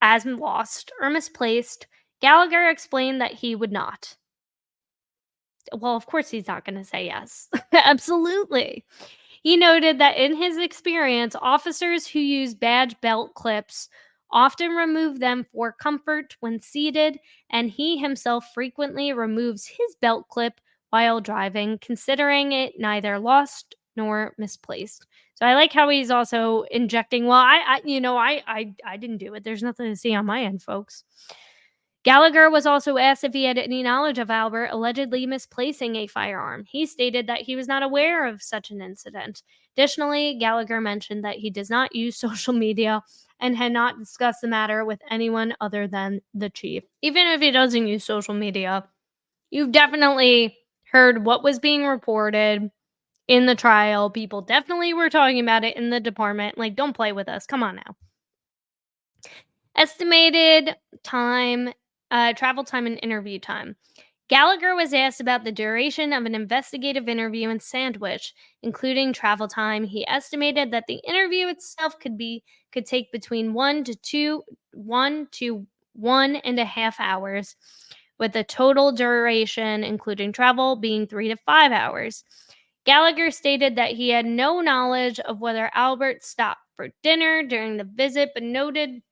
as lost or misplaced, Gallagher explained that he would not. Well, of course he's not going to say yes. Absolutely. He noted that in his experience, officers who use badge belt clips often remove them for comfort when seated, and he himself frequently removes his belt clip while driving, considering it neither lost nor misplaced. So I like how he's also injecting, well, I didn't do it. There's nothing to see on my end, folks. Gallagher was also asked if he had any knowledge of Albert allegedly misplacing a firearm. He stated that he was not aware of such an incident. Additionally, Gallagher mentioned that he does not use social media and had not discussed the matter with anyone other than the chief. Even if he doesn't use social media, you've definitely heard what was being reported in the trial. People definitely were talking about it in the department. Like, don't play with us. Come on now. Estimated time, travel time, and interview time. Gallagher was asked about the duration of an investigative interview in Sandwich, including travel time. He estimated that the interview itself could take between 1.5 hours, with the total duration, including travel, being 3 to 5 hours. Gallagher stated that he had no knowledge of whether Albert stopped for dinner during the visit, but noted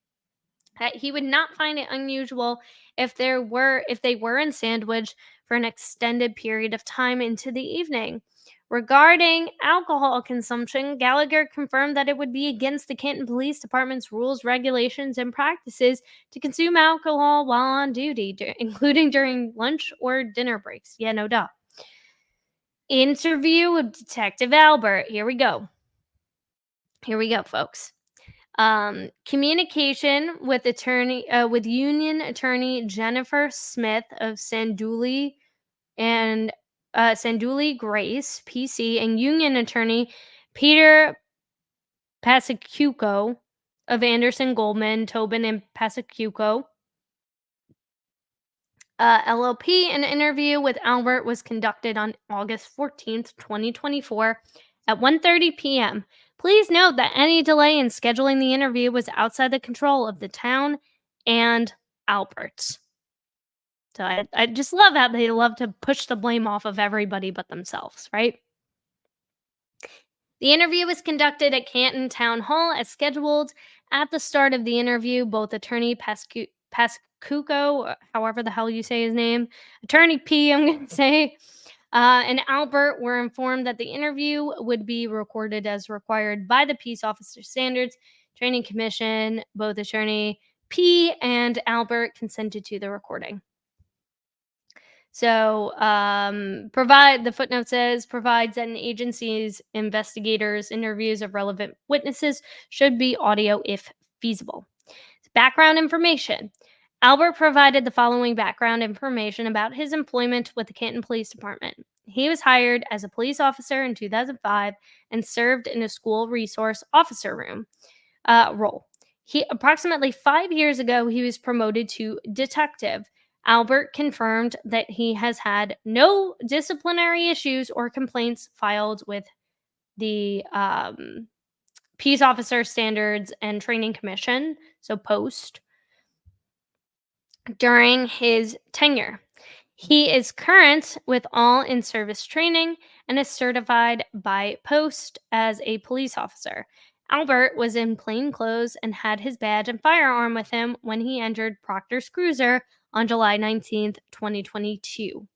that he would not find it unusual if they were in Sandwich for an extended period of time into the evening. Regarding alcohol consumption, Gallagher confirmed that it would be against the Canton Police Department's rules, regulations, and practices to consume alcohol while on duty, including during lunch or dinner breaks. Yeah, no doubt. Interview with Detective Albert. Here we go, folks. Communication with Union Attorney Jennifer Smith of Sanduli and Sanduli Grace, PC, and Union Attorney Peter Pasacuco of Anderson, Goldman, Tobin, and Pasacuco. LLP. An interview with Albert was conducted on August 14th, 2024 at 1:30 p.m. Please note that any delay in scheduling the interview was outside the control of the town and Albert's. So I just love how they love to push the blame off of everybody but themselves, right? The interview was conducted at Canton Town Hall as scheduled, At the start of the interview, both attorney Pascuco, however the hell you say his name, attorney P, I'm going to say, and Albert were informed that the interview would be recorded as required by the Peace Officer Standards Training Commission. Both attorney P and Albert consented to the recording. So, provide the footnote says provides that an agency's investigators' interviews of relevant witnesses should be audio if feasible. Background information. Albert provided the following background information about his employment with the Canton Police Department. He was hired as a police officer in 2005 and served in a school resource officer room role. He approximately 5 years ago he was promoted to detective. Albert confirmed that he has had no disciplinary issues or complaints filed with the Peace Officer Standards and Training Commission, so POST, during his tenure. He is current with all in service training and is certified by POST as a police officer. Albert was in plain clothes and had his badge and firearm with him when he entered Proctor's cruiser on July 19th, 2022.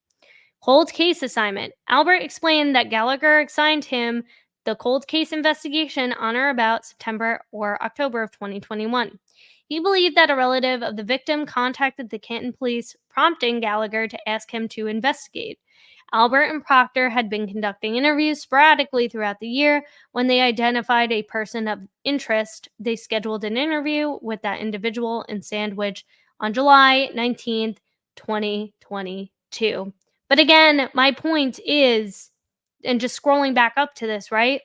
Cold case assignment. Albert explained that Gallagher assigned him the cold case investigation on or about September or October of 2021. He believed that a relative of the victim contacted the Canton police, prompting Gallagher to ask him to investigate. Albert and Proctor had been conducting interviews sporadically throughout the year. When they identified a person of interest, they scheduled an interview with that individual in Sandwich on July 19th, 2022. But again, my point is, and just scrolling back up to this, right?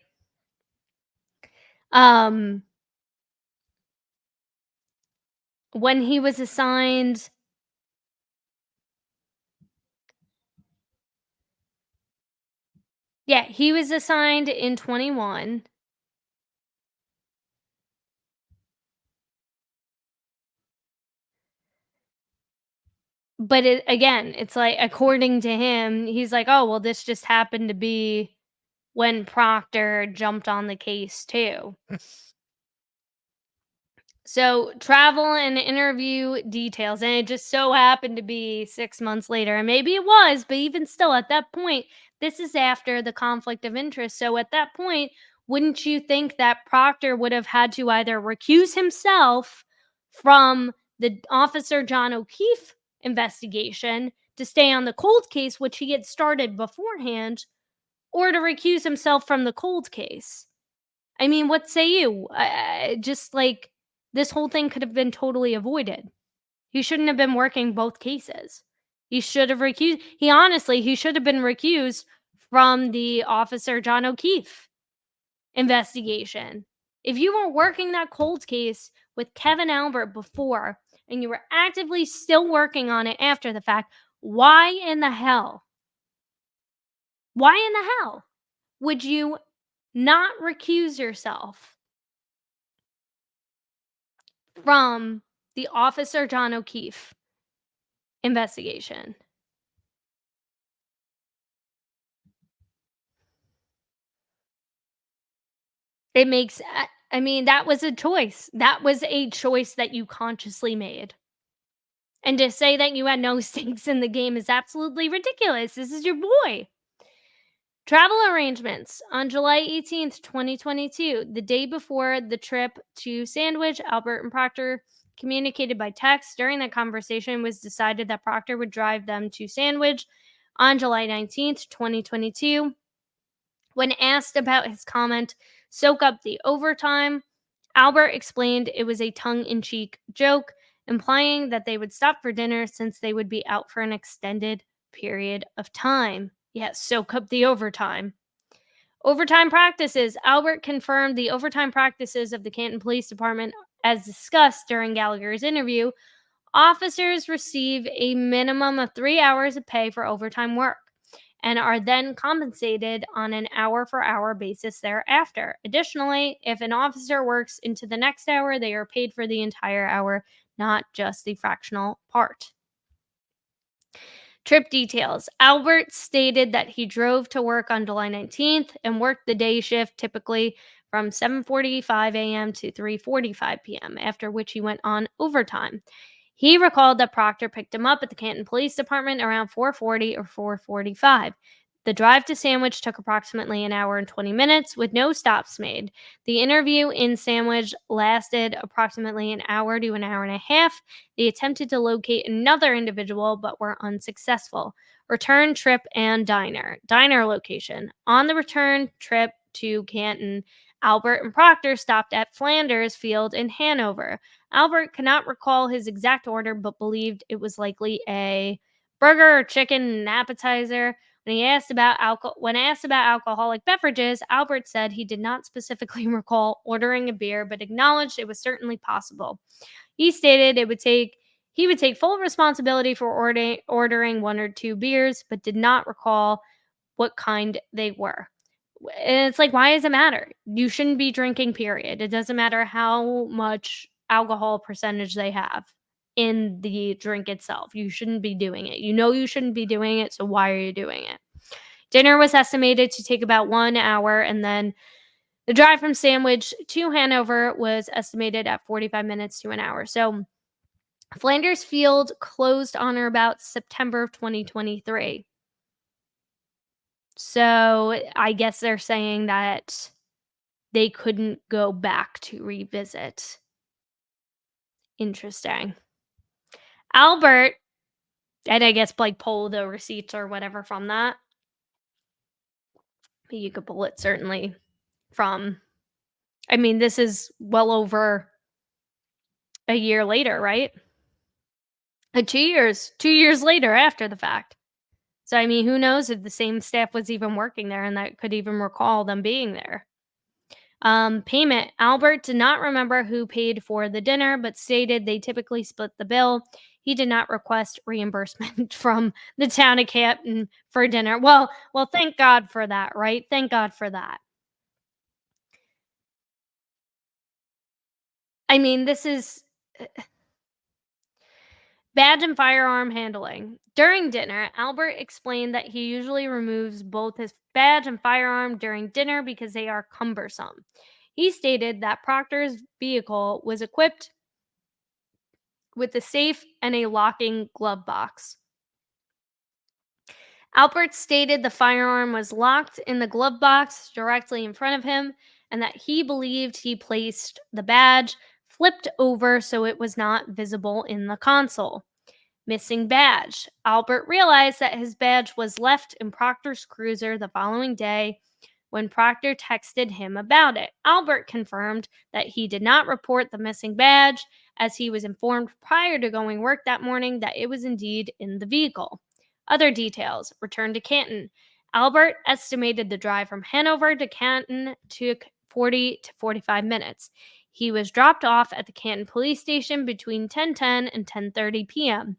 When he was assigned, yeah, he was assigned in 21. But again, it's like, according to him, he's like, oh, well, this just happened to be when Proctor jumped on the case too. So, travel and interview details, and it just so happened to be 6 months later, and maybe it was, but even still, at that point, this is after the conflict of interest, so at that point, wouldn't you think that Proctor would have had to either recuse himself from the Officer John O'Keefe investigation to stay on the cold case, which he had started beforehand, or to recuse himself from the cold case? I mean, what say you? Just like, this whole thing could have been totally avoided. He shouldn't have been working both cases. He should have recused. He should have been recused from the Officer John O'Keefe investigation. If you were working that cold case with Kevin Albert before and you were actively still working on it after the fact, why in the hell? Why in the hell would you not recuse yourself from the Officer John O'Keefe investigation? It makes I mean, that was a choice. That was a choice that you consciously made. And to say that you had no stakes in the game is absolutely ridiculous. This is your boy. Travel arrangements. On July 18th, 2022, the day before the trip to Sandwich, Albert and Proctor communicated by text. During that conversation, it was decided that Proctor would drive them to Sandwich on July 19th, 2022. When asked about his comment, soak up the overtime, Albert explained it was a tongue in cheek joke, implying that they would stop for dinner since they would be out for an extended period of time. Yes, soak up the overtime. Overtime practices. Albert confirmed the overtime practices of the Canton Police Department as discussed during Gallagher's interview. Officers receive a minimum of 3 hours of pay for overtime work and are then compensated on an hour for hour basis thereafter. Additionally, if an officer works into the next hour, they are paid for the entire hour, not just the fractional part. Trip details. Albert stated that he drove to work on July 19th and worked the day shift, typically from 7:45 a.m. to 3:45 p.m., after which he went on overtime. He recalled that Proctor picked him up at the Canton Police Department around 4:40 or 4:45. The drive to Sandwich took approximately an hour and 20 minutes with no stops made. The interview in Sandwich lasted approximately an hour to an hour and a half. They attempted to locate another individual but were unsuccessful. Return trip and diner location. On the return trip to Canton, Albert and Proctor stopped at Flanders Field in Hanover. Albert could not recall his exact order but believed it was likely a burger or chicken and appetizer. When asked about alcoholic beverages, Albert said he did not specifically recall ordering a beer, but acknowledged it was certainly possible. He stated he would take full responsibility for ordering one or two beers, but did not recall what kind they were. And it's like, why does it matter? You shouldn't be drinking, period. It doesn't matter how much alcohol percentage they have in the drink itself. You shouldn't be doing it. You know you shouldn't be doing it, so why are you doing it? Dinner was estimated to take about 1 hour, and then the drive from Sandwich to Hanover was estimated at 45 minutes to an hour. So Flanders Field closed on or about September of 2023. So I guess they're saying that they couldn't go back to revisit. Interesting. Albert, and I guess like pull the receipts or whatever from that. You could pull it certainly from, I mean, this is well over a year later, right? 2 years later after the fact. So, I mean, who knows if the same staff was even working there and that could even recall them being there. Payment. Albert did not remember who paid for the dinner, but stated they typically split the bill. He did not request reimbursement from the town of Canton for dinner. Well, thank God for that, right? Thank God for that. I mean, this is badge and firearm handling. During dinner, Albert explained that he usually removes both his badge and firearm during dinner because they are cumbersome. He stated that Proctor's vehicle was equipped with a safe and a locking glove box. Albert stated the firearm was locked in the glove box directly in front of him and that he believed he placed the badge flipped over so it was not visible in the console. Missing badge. Albert realized that his badge was left in Proctor's cruiser the following day when Proctor texted him about it. Albert confirmed that he did not report the missing badge, as he was informed prior to going work that morning that it was indeed in the vehicle. Other details. Return to Canton. Albert estimated the drive from Hanover to Canton took 40 to 45 minutes. He was dropped off at the Canton police station between 10:10 and 10:30 p.m.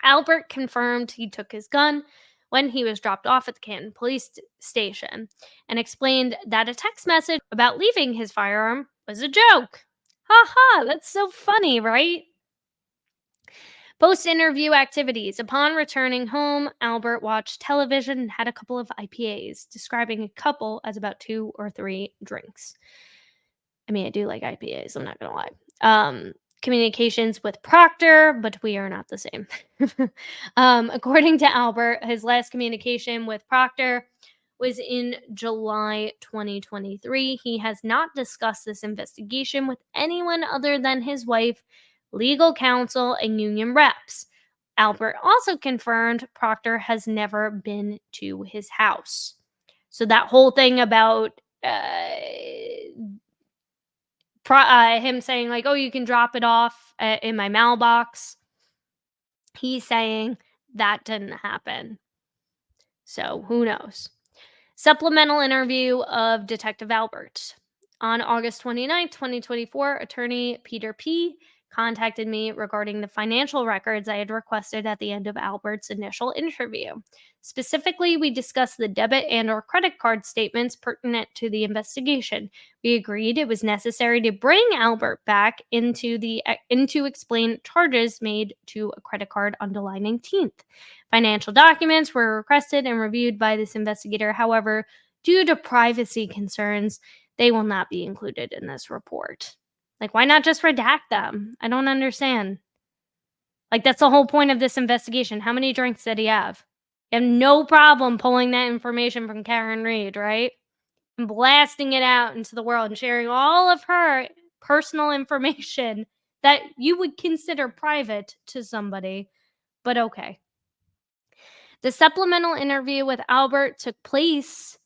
Albert confirmed he took his gun when he was dropped off at the Canton police station and explained that a text message about leaving his firearm was a joke. Ha ha, that's so funny, right? Post interview activities. Upon returning home, Albert watched television and had a couple of IPAs, describing a couple as about 2 or 3 drinks. I mean, I do like IPAs, I'm not gonna lie. Communications with Proctor, but we are not the same. According to Albert, his last communication with Proctor was in July 2023. He has not discussed this investigation with anyone other than his wife, legal counsel, and union reps. Albert also confirmed Proctor has never been to his house. So that whole thing about him saying like, "Oh, you can drop it off in my mailbox." He's saying that didn't happen. So who knows? Supplemental interview of Detective Albert. On August 29th, 2024, attorney Peter P. contacted me regarding the financial records I had requested at the end of Albert's initial interview. Specifically, we discussed the debit and or credit card statements pertinent to the investigation. We agreed it was necessary to bring Albert back into explain charges made to a credit card on July 19th. Financial documents were requested and reviewed by this investigator. However, due to privacy concerns, They will not be included in this report. Like, why not just redact them? I don't understand. Like, that's the whole point of this investigation. How many drinks did he have? You have no problem pulling that information from Karen Reed, right? And blasting it out into the world and sharing all of her personal information that you would consider private to somebody. But okay. The supplemental interview with Albert took place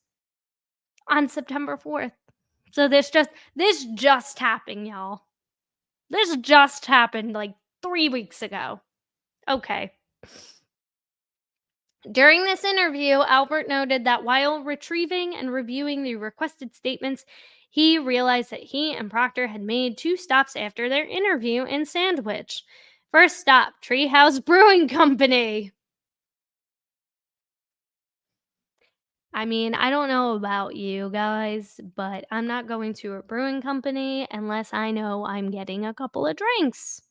on September 4th. So this just happened, y'all. This just happened like 3 weeks ago. Okay. During this interview, Albert noted that while retrieving and reviewing the requested statements, he realized that he and Proctor had made 2 stops after their interview in Sandwich. First stop, Treehouse Brewing Company. I mean, I don't know about you guys, but I'm not going to a brewing company unless I know I'm getting a couple of drinks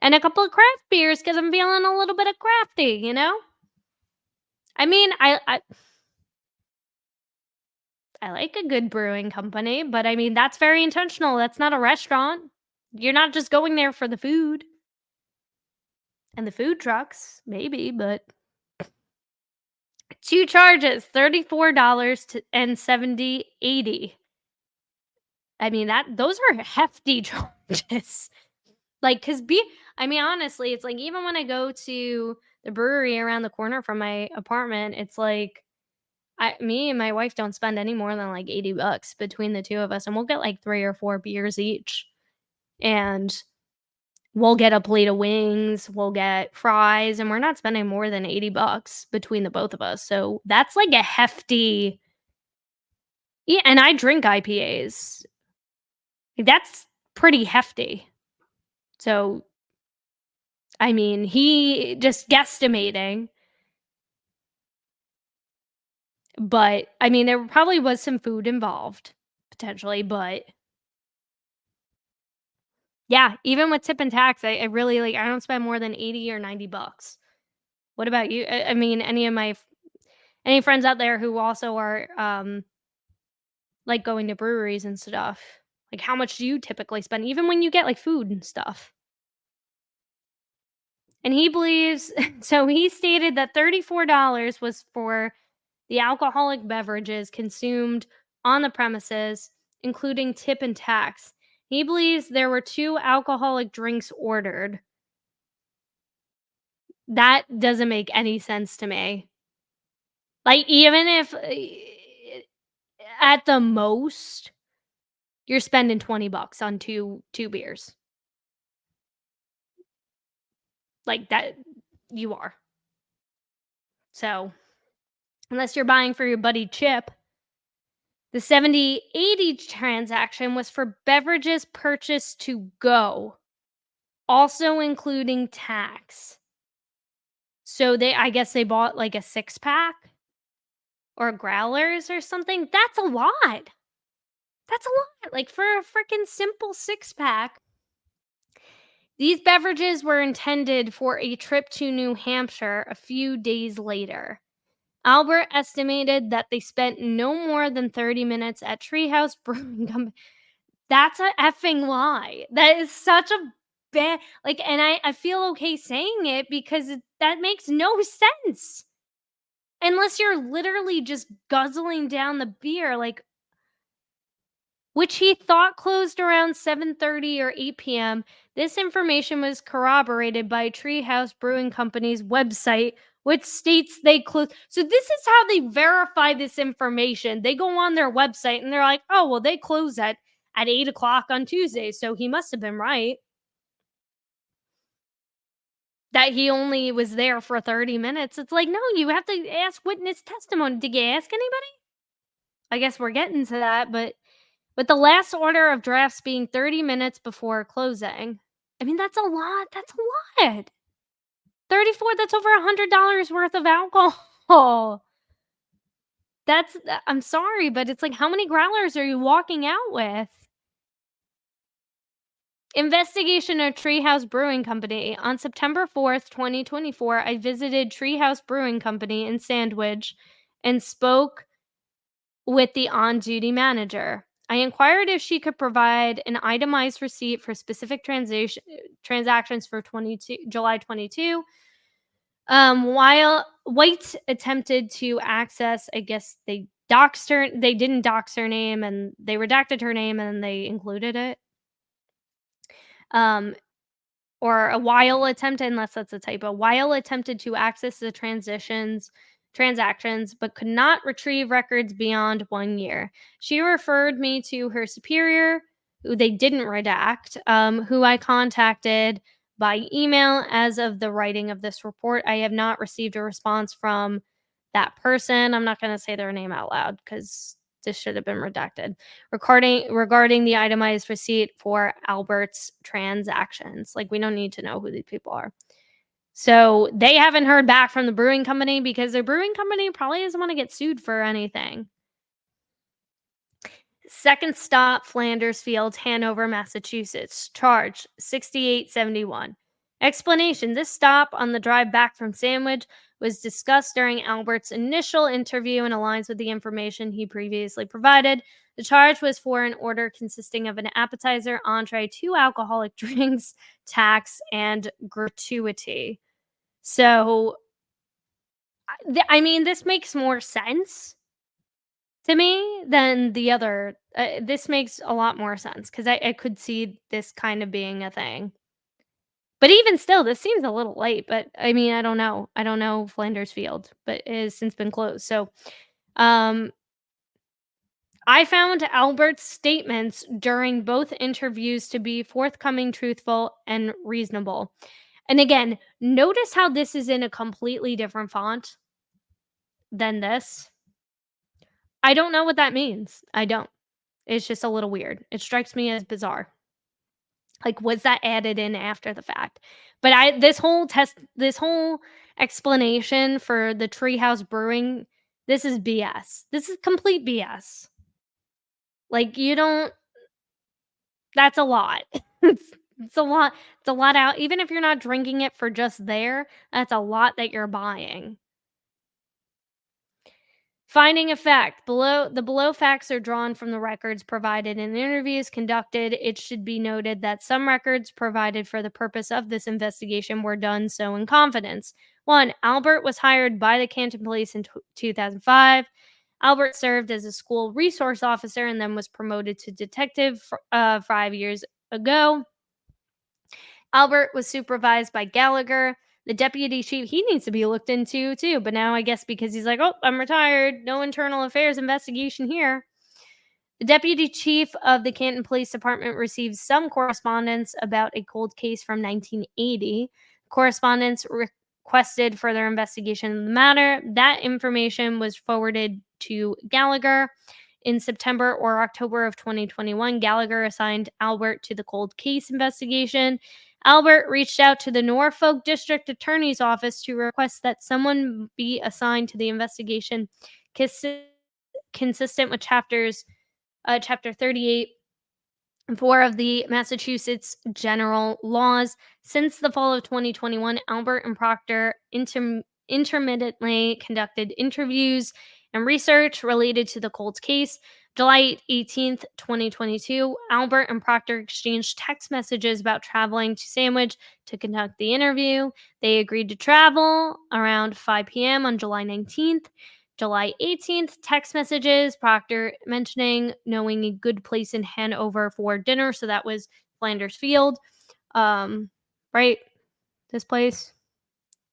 and a couple of craft beers because I'm feeling a little bit of crafty, you know? I mean, I like a good brewing company, but I mean, that's very intentional. That's not a restaurant. You're not just going there for the food and the food trucks, maybe, but 2 charges, $34 to and 70.80. I mean, those are hefty charges. Like, I mean, honestly, it's like even when I go to the brewery around the corner from my apartment, it's like me and my wife don't spend any more than like $80 between the two of us, and we'll get like 3 or 4 beers each. And we'll get a plate of wings, we'll get fries, and we're not spending more than $80 between the both of us. So that's like a hefty. Yeah, and I drink IPAs. That's pretty hefty. So I mean, he just guesstimating. But I mean, there probably was some food involved potentially, but yeah, even with tip and tax, I really like I don't spend more than 80 or $90. What about you? I mean, any friends out there who also are like going to breweries and stuff? Like how much do you typically spend even when you get like food and stuff? And he believes so he stated that $34 was for the alcoholic beverages consumed on the premises, including tip and tax. He believes there were 2 alcoholic drinks ordered. That doesn't make any sense to me. Like, even if at the most, you're spending $20 on two beers. Like, that you are. So, unless you're buying for your buddy Chip. The 70/80 transaction was for beverages purchased to go, also including tax. So I guess they bought like a 6-pack or growlers or something. That's a lot. That's a lot. Like for a freaking simple 6-pack. These beverages were intended for a trip to New Hampshire a few days later. Albert estimated that they spent no more than 30 minutes at Treehouse Brewing Company. That's a effing lie. That is such a bad like, and I feel okay saying it because that makes no sense. Unless you're literally just guzzling down the beer, like which he thought closed around 7:30 or 8 p.m. This information was corroborated by Treehouse Brewing Company's website, which states they closed. So this is how they verify this information. They go on their website and they're like, "Oh, well, they close at 8 o'clock on Tuesday, so he must have been right that he only was there for 30 minutes." It's like, no, you have to ask witness testimony. Did you ask anybody? I guess we're getting to that, but with the last order of drafts being 30 minutes before closing. I mean, that's a lot. That's a lot. 34, that's over $100 worth of alcohol. I'm sorry, but it's like, how many growlers are you walking out with? Investigation of Treehouse Brewing Company. On September 4th, 2024, I visited Treehouse Brewing Company in Sandwich and spoke with the on-duty manager. I inquired if she could provide an itemized receipt for specific transactions for July 22. While White attempted to access, I guess they didn't dox her name and they redacted her name and they included it. Or a while attempted, unless that's a typo, while attempted to access the transactions, but could not retrieve records beyond 1 year. She referred me to her superior, who they didn't redact, who I contacted by email. As of the writing of this report, I have not received a response from that person. I'm not going to say their name out loud because this should have been redacted. Regarding the itemized receipt for Albert's transactions. Like, we don't need to know who these people are. So they haven't heard back from the brewing company because their brewing company probably doesn't want to get sued for anything. Second stop, Flanders Fields, Hanover, Massachusetts. Charge, $68.71. Explanation: this stop on the drive back from Sandwich was discussed during Albert's initial interview and aligns with the information he previously provided. The charge was for an order consisting of an appetizer, entree, 2 alcoholic drinks, tax, and gratuity. So, I mean, this makes more sense to me than the other. This makes a lot more sense because I could see this kind of being a thing. But even still, this seems a little late, but I mean, I don't know. I don't know Flanders Field, but it has since been closed. So, um, I found Albert's statements during both interviews to be forthcoming, truthful, and reasonable. And again, notice how this is in a completely different font than this. I don't know what that means. I don't. It's just a little weird. It strikes me as bizarre. Like, was that added in after the fact? But this whole explanation for the Treehouse Brewing, this is BS. This is complete BS. Like, you don't that's a lot. It's a lot. It's a lot out. Even if you're not drinking it for just there, that's a lot that you're buying. Finding of fact: below facts are drawn from the records provided in interviews conducted. It should be noted that some records provided for the purpose of this investigation were done so in confidence. 1. Albert was hired by the Canton Police in 2005. Albert served as a school resource officer and then was promoted to detective 5 years ago. Albert was supervised by Gallagher. The deputy chief, he needs to be looked into too. But now I guess because he's like, oh, I'm retired, no internal affairs investigation here. The deputy chief of the Canton Police Department received some correspondence about a cold case from 1980. Correspondence requested further investigation of the matter. That information was forwarded to Gallagher. In September or October of 2021, Gallagher assigned Albert to the cold case investigation. Albert reached out to the Norfolk District Attorney's Office to request that someone be assigned to the investigation consistent with Chapter 38 and 4 of the Massachusetts General Laws. Since the fall of 2021, Albert and Proctor intermittently conducted interviews and research related to the cold case. July 18th, 2022, Albert and Proctor exchanged text messages about traveling to Sandwich to conduct the interview. They agreed to travel around 5 p.m. on July 19th. July 18th, text messages, Proctor mentioning knowing a good place in Hanover for dinner. So that was Flanders Field. Right? This place?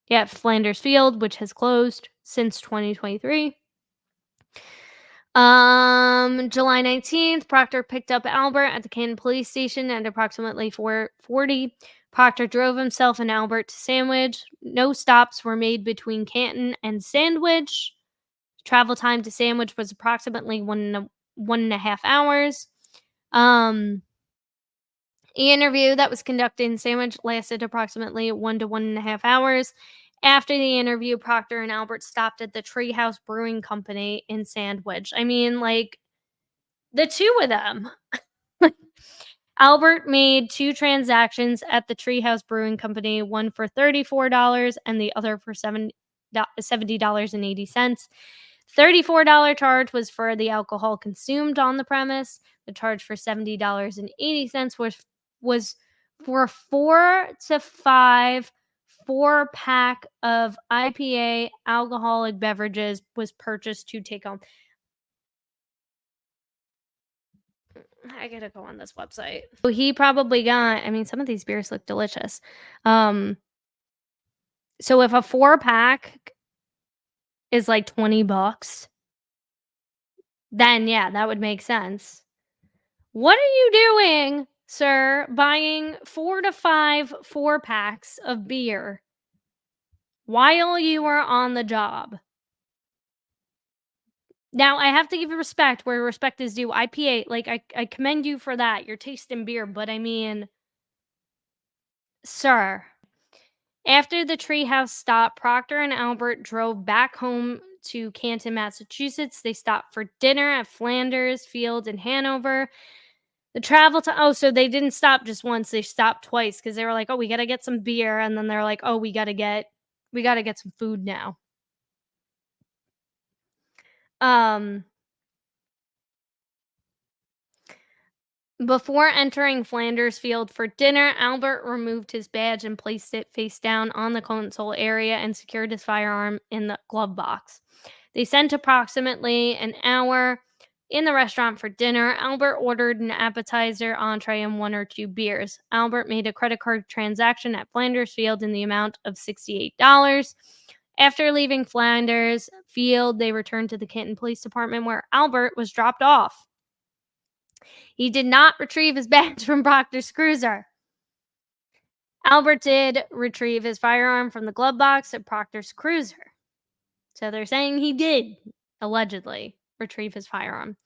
Yeah, Flanders Field, which has closed since 2023. July 19th, Proctor picked up Albert at the Canton Police Station at approximately 4:40. Proctor drove himself and Albert to Sandwich. No stops were made between Canton and Sandwich. Travel time to Sandwich was approximately 1.5 hours. The interview that was conducted in Sandwich lasted approximately 1 to 1.5 hours. After the interview, Proctor and Albert stopped at the Treehouse Brewing Company in Sandwich. I mean, like, the two of them. Albert made 2 transactions at the Treehouse Brewing Company, one for $34 and the other for $70.80. $34 charge was for the alcohol consumed on the premise. The charge for $70.80 was for 4 to 5 4-pack of IPA alcoholic beverages was purchased to take home. I gotta go on this website. So he probably got, I mean, some of these beers look delicious. So if a 4-pack is like $20, then yeah, that would make sense. What are you doing, sir, buying 4 to 5 4-packs of beer while you are on the job? Now, I have to give you respect where respect is due. IPA, like, I commend you for that. Your taste in beer, but I mean, sir. After the treehouse stop, Proctor and Albert drove back home to Canton, Massachusetts. They stopped for dinner at Flanders Field in Hanover. The travel to so they didn't stop just once, they stopped twice because they were like, "Oh, we gotta get some beer," and then they're like, "Oh, we gotta get some food now." Um, Before entering Flanders Field for dinner, Albert removed his badge and placed it face down on the console area and secured his firearm in the glove box. They spent approximately an hour in the restaurant for dinner. Albert ordered an appetizer, entree, and 1 or 2 beers. Albert made a credit card transaction at Flanders Field in the amount of $68. After leaving Flanders Field, they returned to the Canton Police Department where Albert was dropped off. He did not retrieve his badge from Proctor's cruiser. Albert did retrieve his firearm from the glove box at Proctor's cruiser. So they're saying he did, allegedly, retrieve his firearm,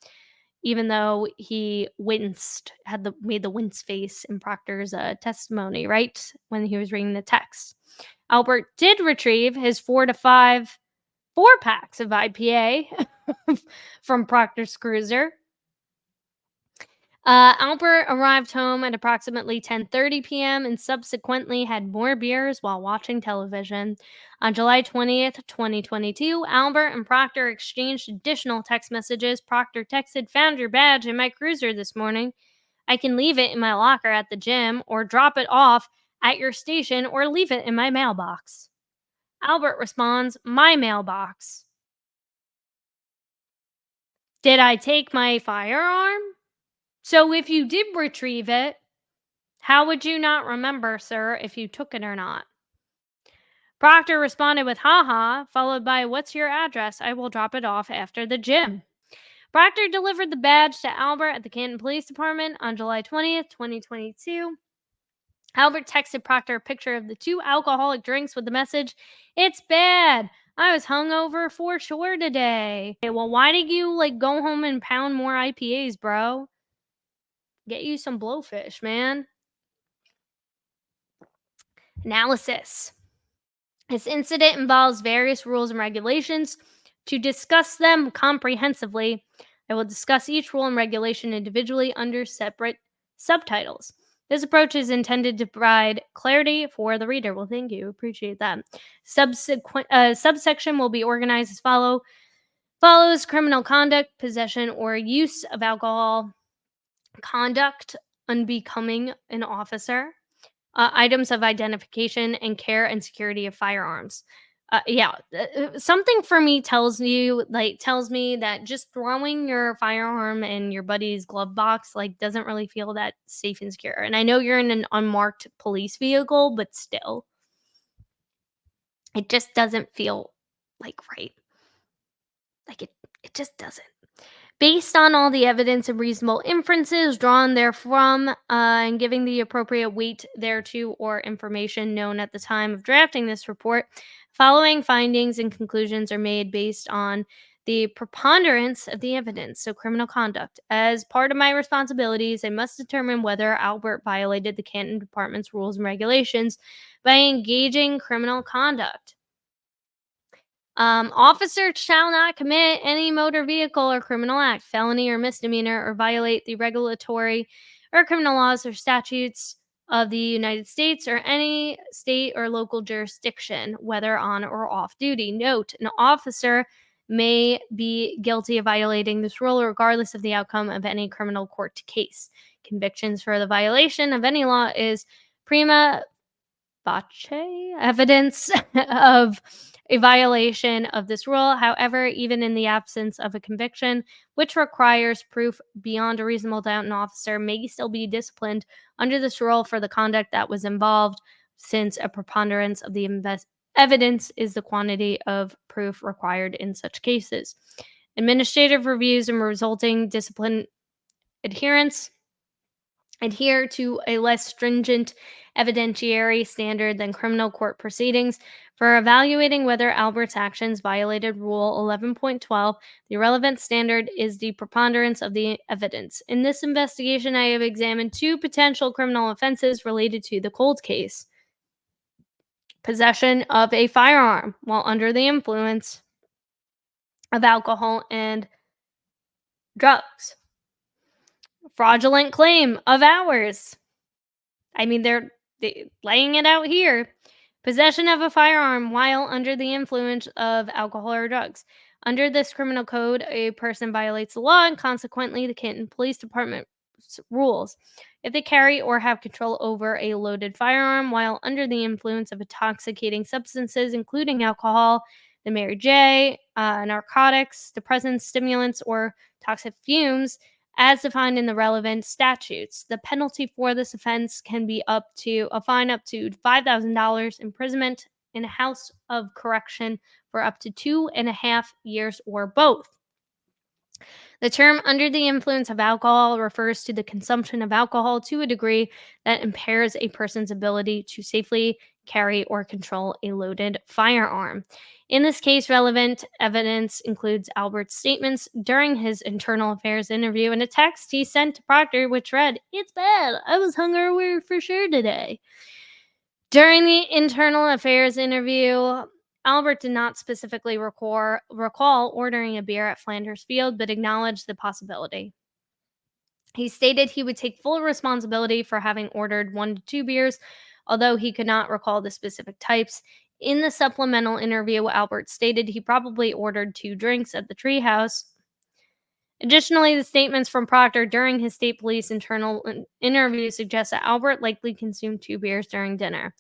even though he winced, made the wince face in Proctor's testimony, right? When he was reading the text. Albert did retrieve his 4 to 5 4-packs of IPA from Proctor's cruiser. Albert arrived home at approximately 10:30 p.m. and subsequently had more beers while watching television. On July 20th, 2022, Albert and Proctor exchanged additional text messages. Proctor texted, "Found your badge in my cruiser this morning. I can leave it in my locker at the gym or drop it off at your station or leave it in my mailbox." Albert responds, "My mailbox. Did I take my firearm? So if you did retrieve it, how would you not remember, sir, if you took it or not?" Proctor responded with, "Haha," followed by, "What's your address? I will drop it off after the gym." Proctor delivered the badge to Albert at the Canton Police Department on July 20th, 2022. Albert texted Proctor a picture of the 2 alcoholic drinks with the message, "It's bad. I was hungover for sure today." Okay, well, why did you go home and pound more IPAs, bro? Get you some blowfish, man. Analysis. This incident involves various rules and regulations. To discuss them comprehensively, I will discuss each rule and regulation individually under separate subtitles. This approach is intended to provide clarity for the reader. Well, thank you. Appreciate that. Subsection will be organized as follows: criminal conduct, possession or use of alcohol, conduct unbecoming an officer, items of identification, and care and security of firearms. Something for me tells me that just throwing your firearm in your buddy's glove box doesn't really feel that safe and secure. And I know you're in an unmarked police vehicle, but still, it just doesn't feel right. It just doesn't. Based on all the evidence and reasonable inferences drawn therefrom, and giving the appropriate weight thereto or information known at the time of drafting this report, following findings and conclusions are made based on the preponderance of the evidence. So, criminal conduct. As part of my responsibilities, I must determine whether Albert violated the Canton Department's rules and regulations by engaging criminal conduct. Officer shall not commit any motor vehicle or criminal act, felony or misdemeanor, or violate the regulatory or criminal laws or statutes of the United States or any state or local jurisdiction, whether on or off duty. Note, an officer may be guilty of violating this rule regardless of the outcome of any criminal court case. Convictions for the violation of any law is prima facie evidence of a violation of this rule. However, even in the absence of a conviction, which requires proof beyond a reasonable doubt, an officer may still be disciplined under this rule for the conduct that was involved, since a preponderance of the evidence is the quantity of proof required in such cases. Administrative reviews and resulting discipline adherence adhere to a less stringent evidentiary standard than criminal court proceedings. For evaluating whether Albert's actions violated Rule 11.12, the relevant standard is the preponderance of the evidence. In this investigation, I have examined 2 potential criminal offenses related to the cold case: possession of a firearm while under the influence of alcohol and drugs, fraudulent claim of hours. I mean, they're laying it out here. Possession of a firearm while under the influence of alcohol or drugs. Under this criminal code, a person violates the law, and consequently, the Canton Police Department rules if they carry or have control over a loaded firearm while under the influence of intoxicating substances, including alcohol, the Mary J, narcotics, depressants, stimulants, or toxic fumes, as defined in the relevant statutes. The penalty for this offense can be up to a fine up to $5,000, imprisonment in a house of correction for up to 2.5 years, or both. The term under the influence of alcohol refers to the consumption of alcohol to a degree that impairs a person's ability to safely carry or control a loaded firearm. In this case, relevant evidence includes Albert's statements during his internal affairs interview and a text he sent to Proctor, which read, "It's bad. I was hungover for sure today." During the internal affairs interview, Albert did not specifically recall ordering a beer at Flanders Field, but acknowledged the possibility. He stated he would take full responsibility for having ordered 1 to 2 beers, although he could not recall the specific types. In the supplemental interview, Albert stated he probably ordered 2 drinks at the Treehouse. Additionally, the statements from Proctor during his state police internal interview suggest that Albert likely consumed 2 beers during dinner.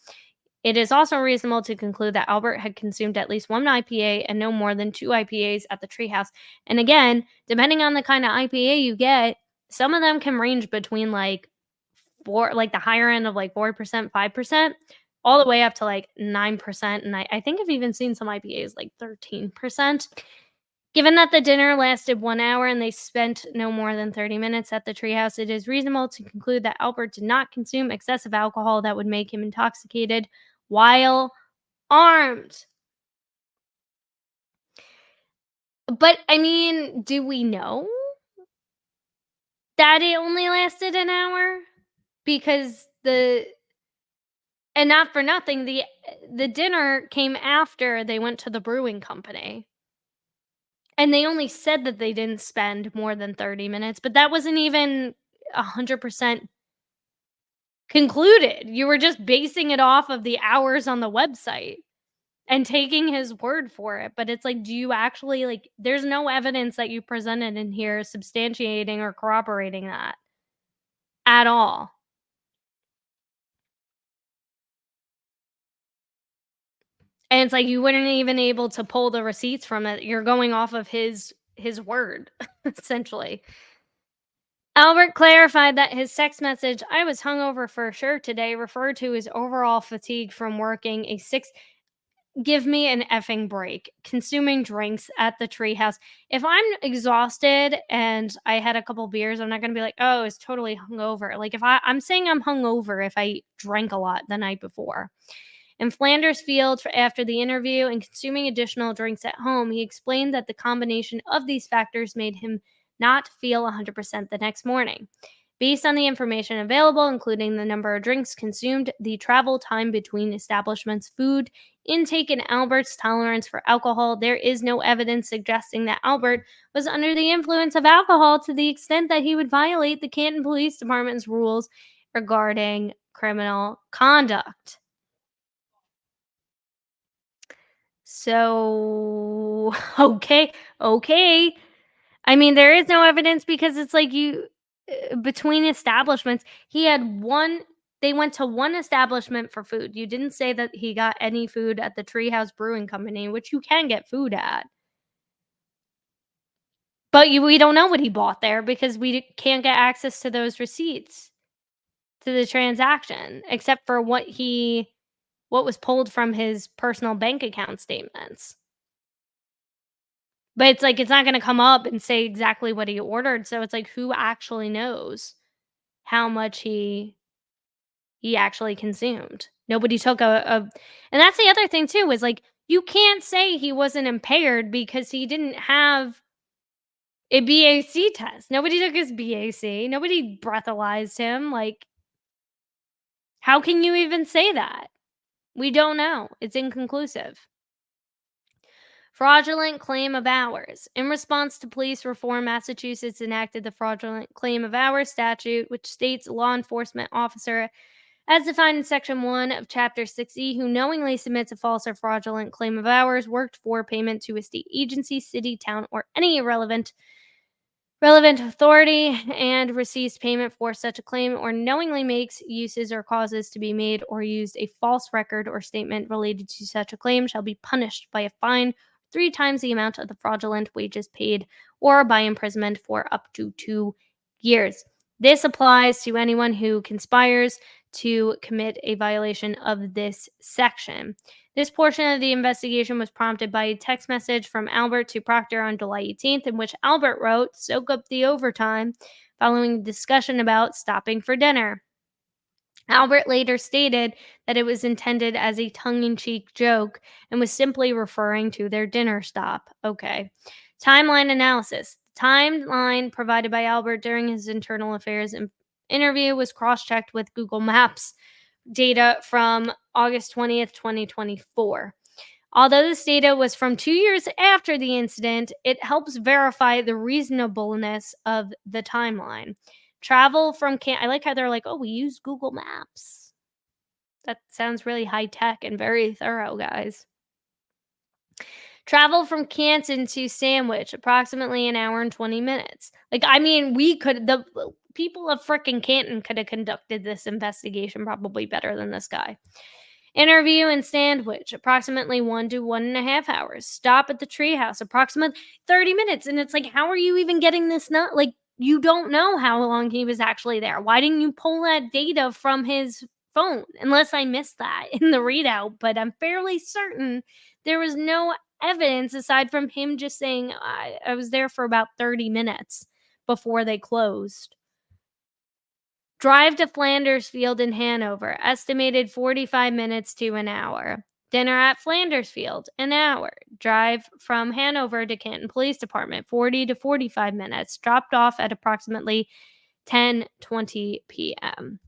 It is also reasonable to conclude that Albert had consumed at least 1 IPA and no more than 2 IPAs at the Treehouse. And again, depending on the kind of IPA you get, some of them can range between like the higher end of like 4%, 5%, all the way up to like 9%. And I think I've even seen some IPAs like 13%. Given that the dinner lasted 1 hour and they spent no more than 30 minutes at the Treehouse, it is reasonable to conclude that Albert did not consume excessive alcohol that would make him intoxicated while armed. But, I mean, do we know that it only lasted an hour? Because and not for nothing, the dinner came after they went to the brewing company. And they only said that they didn't spend more than 30 minutes, but that wasn't even 100% concluded. You were just basing it off of the hours on the website and taking his word for it. But it's like, do you actually, like, there's no evidence that you presented in here substantiating or corroborating that at all. And it's like you weren't even able to pull the receipts from it. You're going off of his word, essentially. Albert clarified that his text message, "I was hungover for sure today," referred to his overall fatigue from working a 6. Give me an effing break. Consuming drinks at the Treehouse. If I'm exhausted and I had a couple beers, I'm not gonna be like, "Oh, it's totally hungover." Like, if I'm saying I'm hungover if I drank a lot the night before. In Flanders Field, after the interview and consuming additional drinks at home, he explained that the combination of these factors made him not feel 100% the next morning. Based on the information available, including the number of drinks consumed, the travel time between establishments, food intake, and Albert's tolerance for alcohol, there is no evidence suggesting that Albert was under the influence of alcohol to the extent that he would violate the Canton Police Department's rules regarding criminal conduct. So Okay, okay. I mean, there is no evidence because it's like between establishments, he had one they went to one establishment for food. You didn't say that he got any food at the Treehouse Brewing Company, which you can get food at. But we don't know what he bought there because can't get access to those receipts to the transaction except for what was pulled from his personal bank account statements. But it's like it's not gonna come up and say exactly what he ordered, so it's like who actually knows how much he actually consumed? Nobody took a and that's the other thing too, is like you can't say he wasn't impaired because he didn't have a BAC test. Nobody took his BAC, nobody breathalyzed him, like, how can you even say that? We don't know. It's inconclusive. Fraudulent claim of hours. In response to police reform, Massachusetts enacted the fraudulent claim of hours statute, which states a law enforcement officer, as defined in Section 1 of Chapter 60, who knowingly submits a false or fraudulent claim of hours worked for payment to a state agency, city, town, or any relevant authority and receives payment for such a claim, or knowingly makes, uses, or causes to be made or used a false record or statement related to such a claim shall be punished by a fine 3 times the amount of the fraudulent wages paid or by imprisonment for up to 2 years. This applies to anyone who conspires to commit a violation of this section. This portion of the investigation was prompted by a text message from Albert to Proctor on July 18th, in which Albert wrote, "Soak up the overtime," following a discussion about stopping for dinner. Albert later stated that it was intended as a tongue in cheek joke and was simply referring to their dinner stop. Okay. Timeline analysis. The timeline provided by Albert during his internal affairs interview was cross checked with Google Maps data from August 20th, 2024. Although this data was from 2 years after the incident, it helps verify the reasonableness of the timeline. Travel from I like how they're like, oh, we use Google Maps. That sounds really high tech and very thorough, guys. Travel from Canton to Sandwich, approximately an hour and 20 minutes. Like, I mean, the people of frickin' Canton could have conducted this investigation probably better than this guy. Interview in Sandwich, approximately 1 to 1.5 hours. Stop at the treehouse, approximately 30 minutes. And it's like, how are you even getting this? Not like you don't know how long he was actually there. Why didn't you pull that data from his phone? Unless I missed that in the readout, but I'm fairly certain there was no evidence aside from him just saying, I was there for about 30 minutes before they closed. Drive to Flanders Field in Hanover, estimated 45 minutes to an hour. Dinner at Flanders Field, an hour. Drive from Hanover to Canton Police Department, 40 to 45 minutes. Dropped off at approximately 10:20 p.m.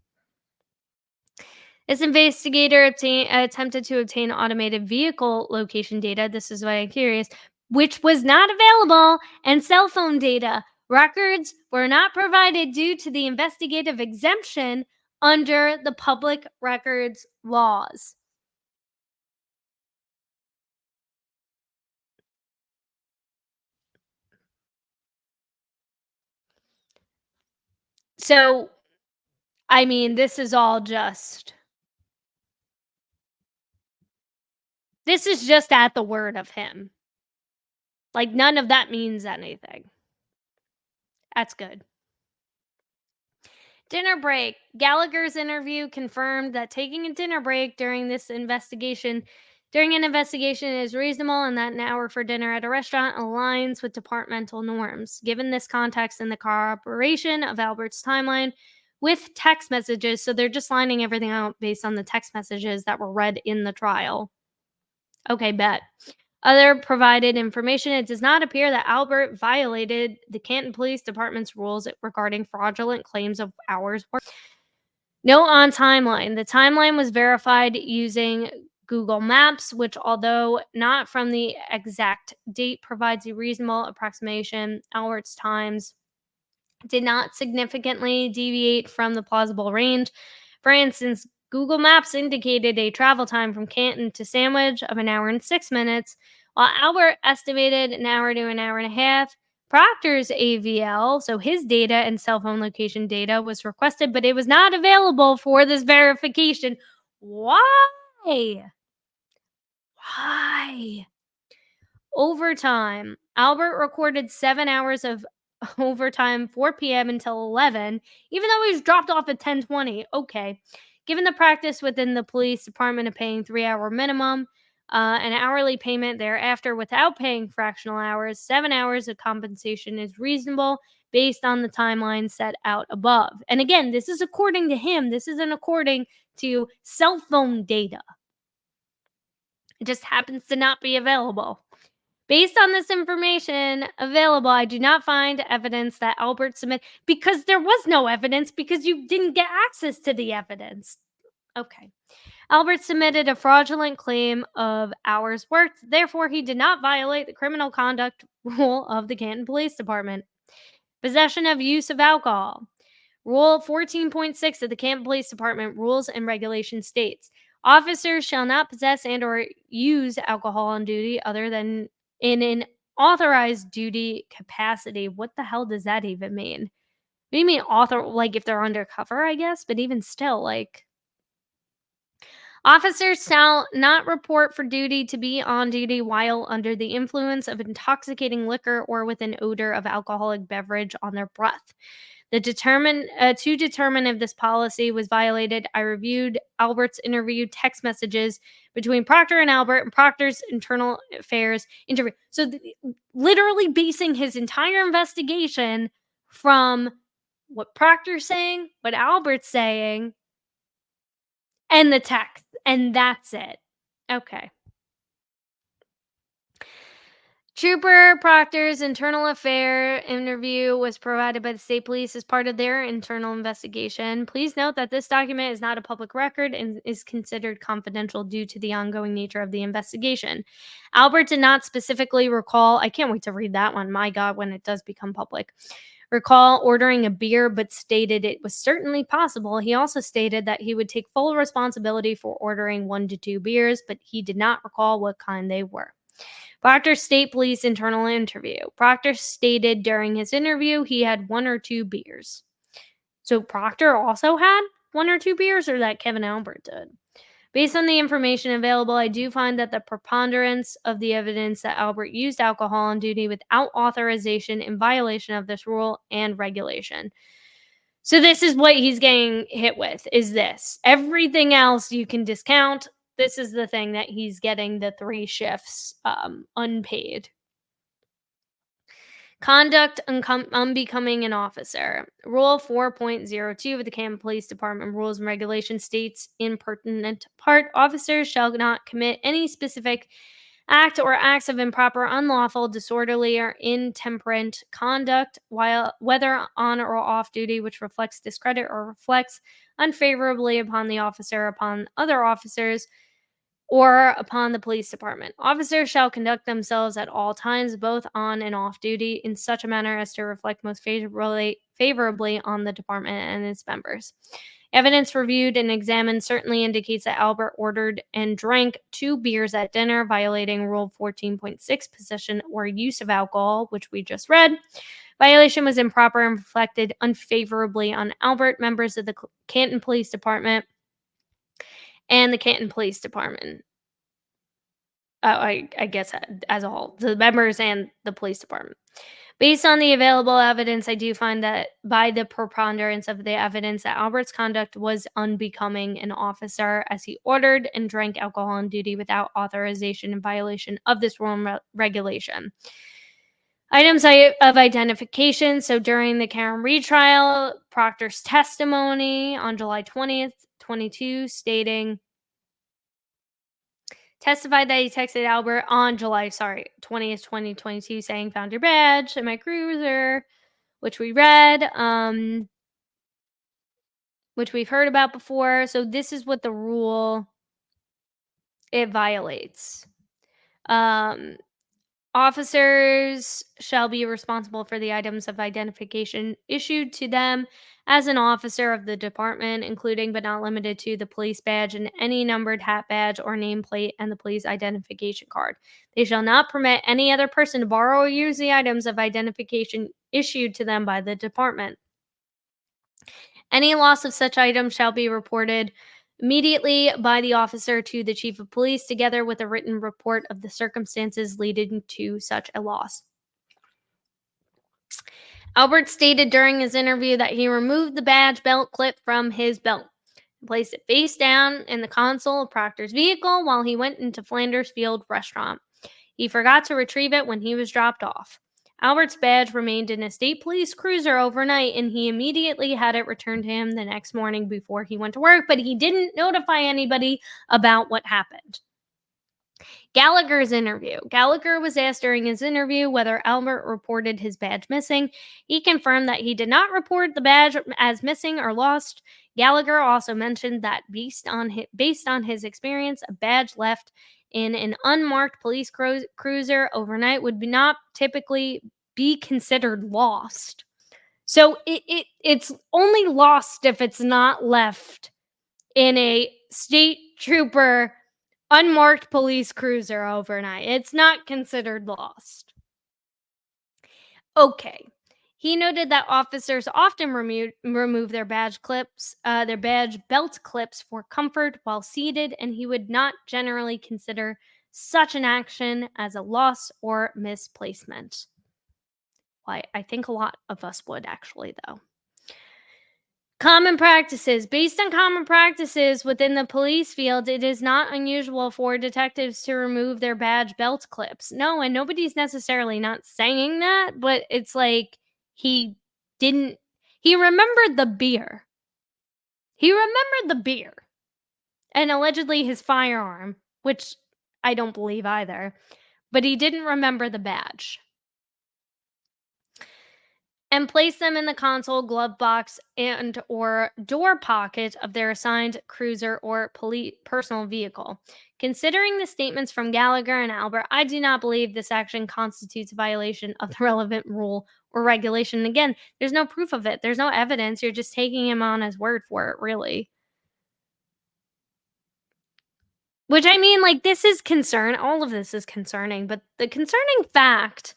This investigator attempted to obtain automated vehicle location data. This is why I'm curious, which was not available, and cell phone data. Records were not provided due to the investigative exemption under the public records laws. So, I mean, this is just at the word of him. Like, none of that means anything. That's good. Dinner break. Gallagher's interview confirmed that taking a dinner break during an investigation is reasonable and that an hour for dinner at a restaurant aligns with departmental norms. Given this context and the corroboration of Albert's timeline with text messages, so they're just lining everything out based on the text messages that were read in the trial. Okay, bet. Other provided information, it does not appear that Albert violated the Canton Police Department's rules regarding fraudulent claims of hours worked. Note on timeline. The timeline was verified using Google Maps, which, although not from the exact date, provides a reasonable approximation. Albert's times did not significantly deviate from the plausible range. For instance, Google Maps indicated a travel time from Canton to Sandwich of an hour and 6 minutes, While Albert estimated an hour to an hour and a half, Proctor's AVL, so his data and cell phone location data, was requested, but it was not available for this verification. Why? Why? Overtime. Albert recorded 7 hours of overtime, 4 p.m. until 11, even though he was dropped off at 10:20. Okay. Given the practice within the police department of paying 3-hour minimum, an hourly payment thereafter without paying fractional hours, 7 hours of compensation is reasonable based on the timeline set out above. And again, this is according to him. This isn't according to cell phone data. It just happens to not be available. Based on this information available, I do not find evidence that Albert submitted, because there was no evidence, because you didn't get access to the evidence. Okay. Albert submitted a fraudulent claim of hours worked. Therefore, he did not violate the criminal conduct rule of the Canton Police Department. Possession of use of alcohol. Rule 14.6 of the Canton Police Department Rules and Regulations states, officers shall not possess and or use alcohol on duty other than in an authorized duty capacity. What the hell does that even mean? What do you mean like if they're undercover, I guess? But even still, like, officers shall not report for duty to be on duty while under the influence of intoxicating liquor or with an odor of alcoholic beverage on their breath. To determine if this policy was violated, I reviewed Albert's interview text messages between Proctor and Albert and Proctor's internal affairs interview. So literally basing his entire investigation from what Proctor's saying, what Albert's saying, and the text. And that's it. Okay. Trooper Proctor's internal affair interview was provided by the state police as part of their internal investigation. Please note that this document is not a public record and is considered confidential due to the ongoing nature of the investigation. Albert did not specifically recall, I can't wait to read that one, my God, when it does become public, recall ordering a beer, but stated it was certainly possible. He also stated that he would take full responsibility for ordering 1 to 2 beers, but he did not recall what kind they were. Proctor's State Police internal interview. Proctor stated during his interview he had 1 or 2 beers. So Proctor also had 1 or 2 beers, or that Kevin Albert did? Based on the information available, I do find that the preponderance of the evidence that Albert used alcohol on duty without authorization in violation of this rule and regulation. So this is what he's getting hit with, is this. Everything else you can discount. This is the thing that he's getting the 3 shifts unpaid. Conduct unbecoming an officer. Rule 4.02 of the Canton Police Department Rules and Regulations states in pertinent part, officers shall not commit any specific act or acts of improper, unlawful, disorderly, or intemperate conduct while whether on or off duty, which reflects discredit or reflects unfavorably upon the officer, upon other officers, or upon the police department. Officers shall conduct themselves at all times, both on and off duty, in such a manner as to reflect most favorably on the department and its members. Evidence reviewed and examined certainly indicates that Albert ordered and drank 2 beers at dinner, violating Rule 14.6, possession or use of alcohol, which we just read. Violation was improper and reflected unfavorably on Albert, members of the Canton Police Department, and the Canton Police Department. I guess as a whole, the members and the police department. Based on the available evidence, I do find that by the preponderance of the evidence that Albert's conduct was unbecoming an officer, as he ordered and drank alcohol on duty without authorization in violation of this rule and regulation. Items of identification. So during the Karen retrial, Proctor's testimony on July 20th, 22, testified that he texted Albert on July 20th, 2022, saying, "Found your badge in my cruiser," which we read, which we've heard about before. So this is what the rule it violates. Officers shall be responsible for the items of identification issued to them as an officer of the department, including but not limited to the police badge and any numbered hat badge or nameplate and the police identification card. They shall not permit any other person to borrow or use the items of identification issued to them by the department. Any loss of such items shall be reported immediately by the officer to the chief of police, together with a written report of the circumstances leading to such a loss. Albert stated during his interview that he removed the badge belt clip from his belt and placed it face down in the console of Proctor's vehicle while he went into Flanders Field restaurant. He forgot to retrieve it when he was dropped off. Albert's badge remained in a state police cruiser overnight, and he immediately had it returned to him the next morning before he went to work, but he didn't notify anybody about what happened. Gallagher's interview. Gallagher was asked during his interview whether Albert reported his badge missing. He confirmed that he did not report the badge as missing or lost. Gallagher also mentioned that based on his experience, a badge left in an unmarked police cruiser overnight would not typically be considered lost. So it's only lost if it's not left in a state trooper unmarked police cruiser overnight. It's not considered lost. Okay. He noted that officers often remove their badge belt clips for comfort while seated, and he would not generally consider such an action as a loss or misplacement. Well, I think a lot of us would actually, though. Common practices. Based on common practices within the police field, it is not unusual for detectives to remove their badge belt clips. No, and nobody's necessarily not saying that, but it's like he remembered the beer. He remembered the beer. And allegedly his firearm, which I don't believe either, but he didn't remember the badge. And place them in the console, glove box, and or door pocket of their assigned cruiser or personal vehicle. Considering the statements from Gallagher and Albert, I do not believe this action constitutes a violation of the relevant rule or regulation. And again, there's no proof of it. There's no evidence. You're just taking him on his word for it, really. Which, I mean, like, this is all of this is concerning, but the concerning fact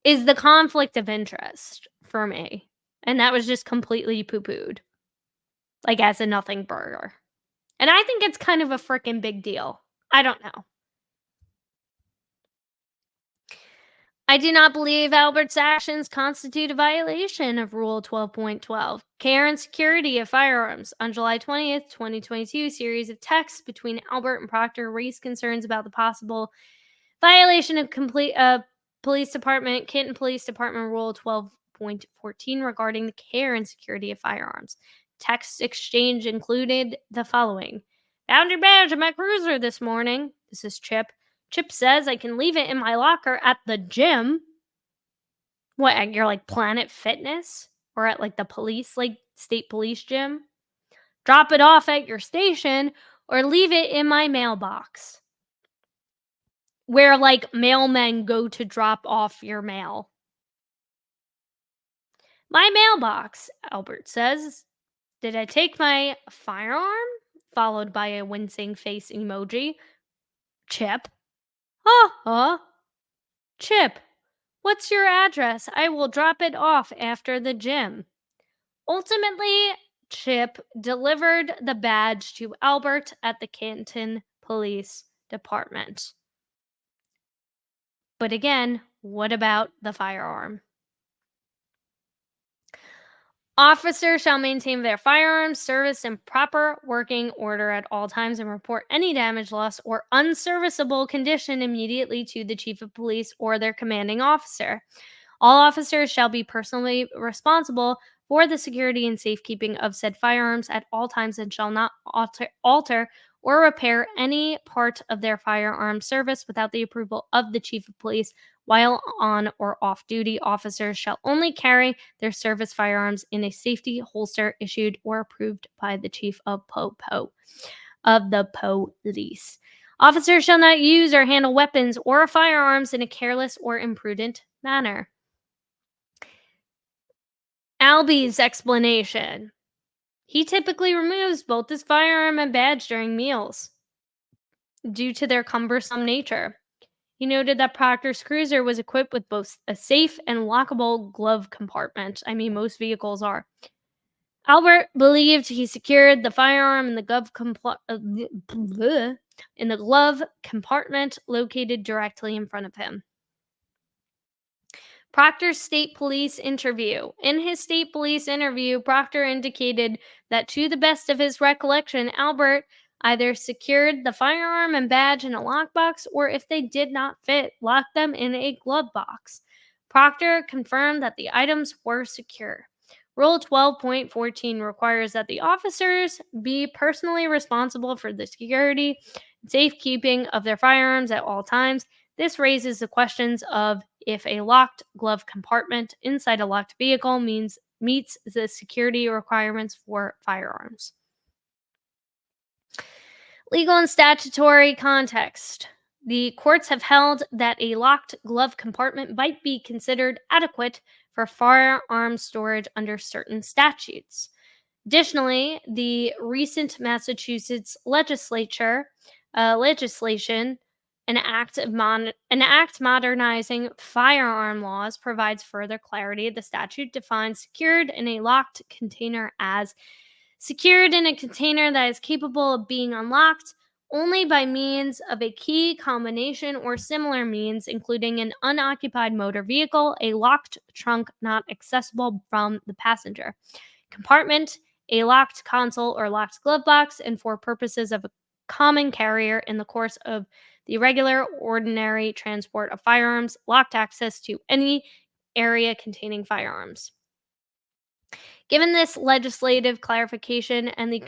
is the conflict of interest for me. And that was just completely poo-pooed. Like, as a nothing burger. And I think it's kind of a freaking big deal. I don't know. I do not believe Albert's actions constitute a violation of Rule 12.12. Care and security of firearms. On July 20th, 2022, series of texts between Albert and Proctor raised concerns about the possible violation of Canton Police Department Rule 12.14 regarding the care and security of firearms. Text exchange included the following. Found your badge in my cruiser this morning. This is Chip. Chip says I can leave it in my locker at the gym. What, at your Planet Fitness? Or at the state police gym? Drop it off at your station or leave it in my mailbox. Where mailmen go to drop off your mail. My mailbox, Albert says. Did I take my firearm? Followed by a wincing face emoji. Chip. Chip, what's your address? I will drop it off after the gym. Ultimately, Chip delivered the badge to Albert at the Canton Police Department. But again, what about the firearm? Officers shall maintain their firearms service in proper working order at all times and report any damage, loss, or unserviceable condition immediately to the chief of police or their commanding officer. All officers shall be personally responsible for the security and safekeeping of said firearms at all times and shall not alter or repair any part of their firearm service without the approval of the chief of police. While on or off duty, officers shall only carry their service firearms in a safety holster issued or approved by the chief of the police. Officers shall not use or handle weapons or firearms in a careless or imprudent manner. Albie's explanation. He typically removes both his firearm and badge during meals due to their cumbersome nature. He noted that Proctor's cruiser was equipped with both a safe and lockable glove compartment. I mean, most vehicles are. Albert believed he secured the firearm in the glove compartment located directly in front of him. Proctor's state police interview. In his state police interview, Proctor indicated that to the best of his recollection, Albert either secured the firearm and badge in a lockbox or, if they did not fit, locked them in a glove box. Proctor confirmed that the items were secure. Rule 12.14 requires that the officers be personally responsible for the security and safekeeping of their firearms at all times. This raises the questions of if a locked glove compartment inside a locked vehicle meets the security requirements for firearms. Legal and statutory context. The courts have held that a locked glove compartment might be considered adequate for firearm storage under certain statutes. Additionally, the recent Massachusetts legislation, an act modernizing firearm laws, provides further clarity. The statute defines secured in a locked container as secured in a container that is capable of being unlocked only by means of a key combination or similar means, including an unoccupied motor vehicle, a locked trunk not accessible from the passenger compartment, a locked console or locked glove box, and for purposes of a common carrier in the course of the regular, ordinary transport of firearms, locked access to any area containing firearms. Given this legislative clarification and the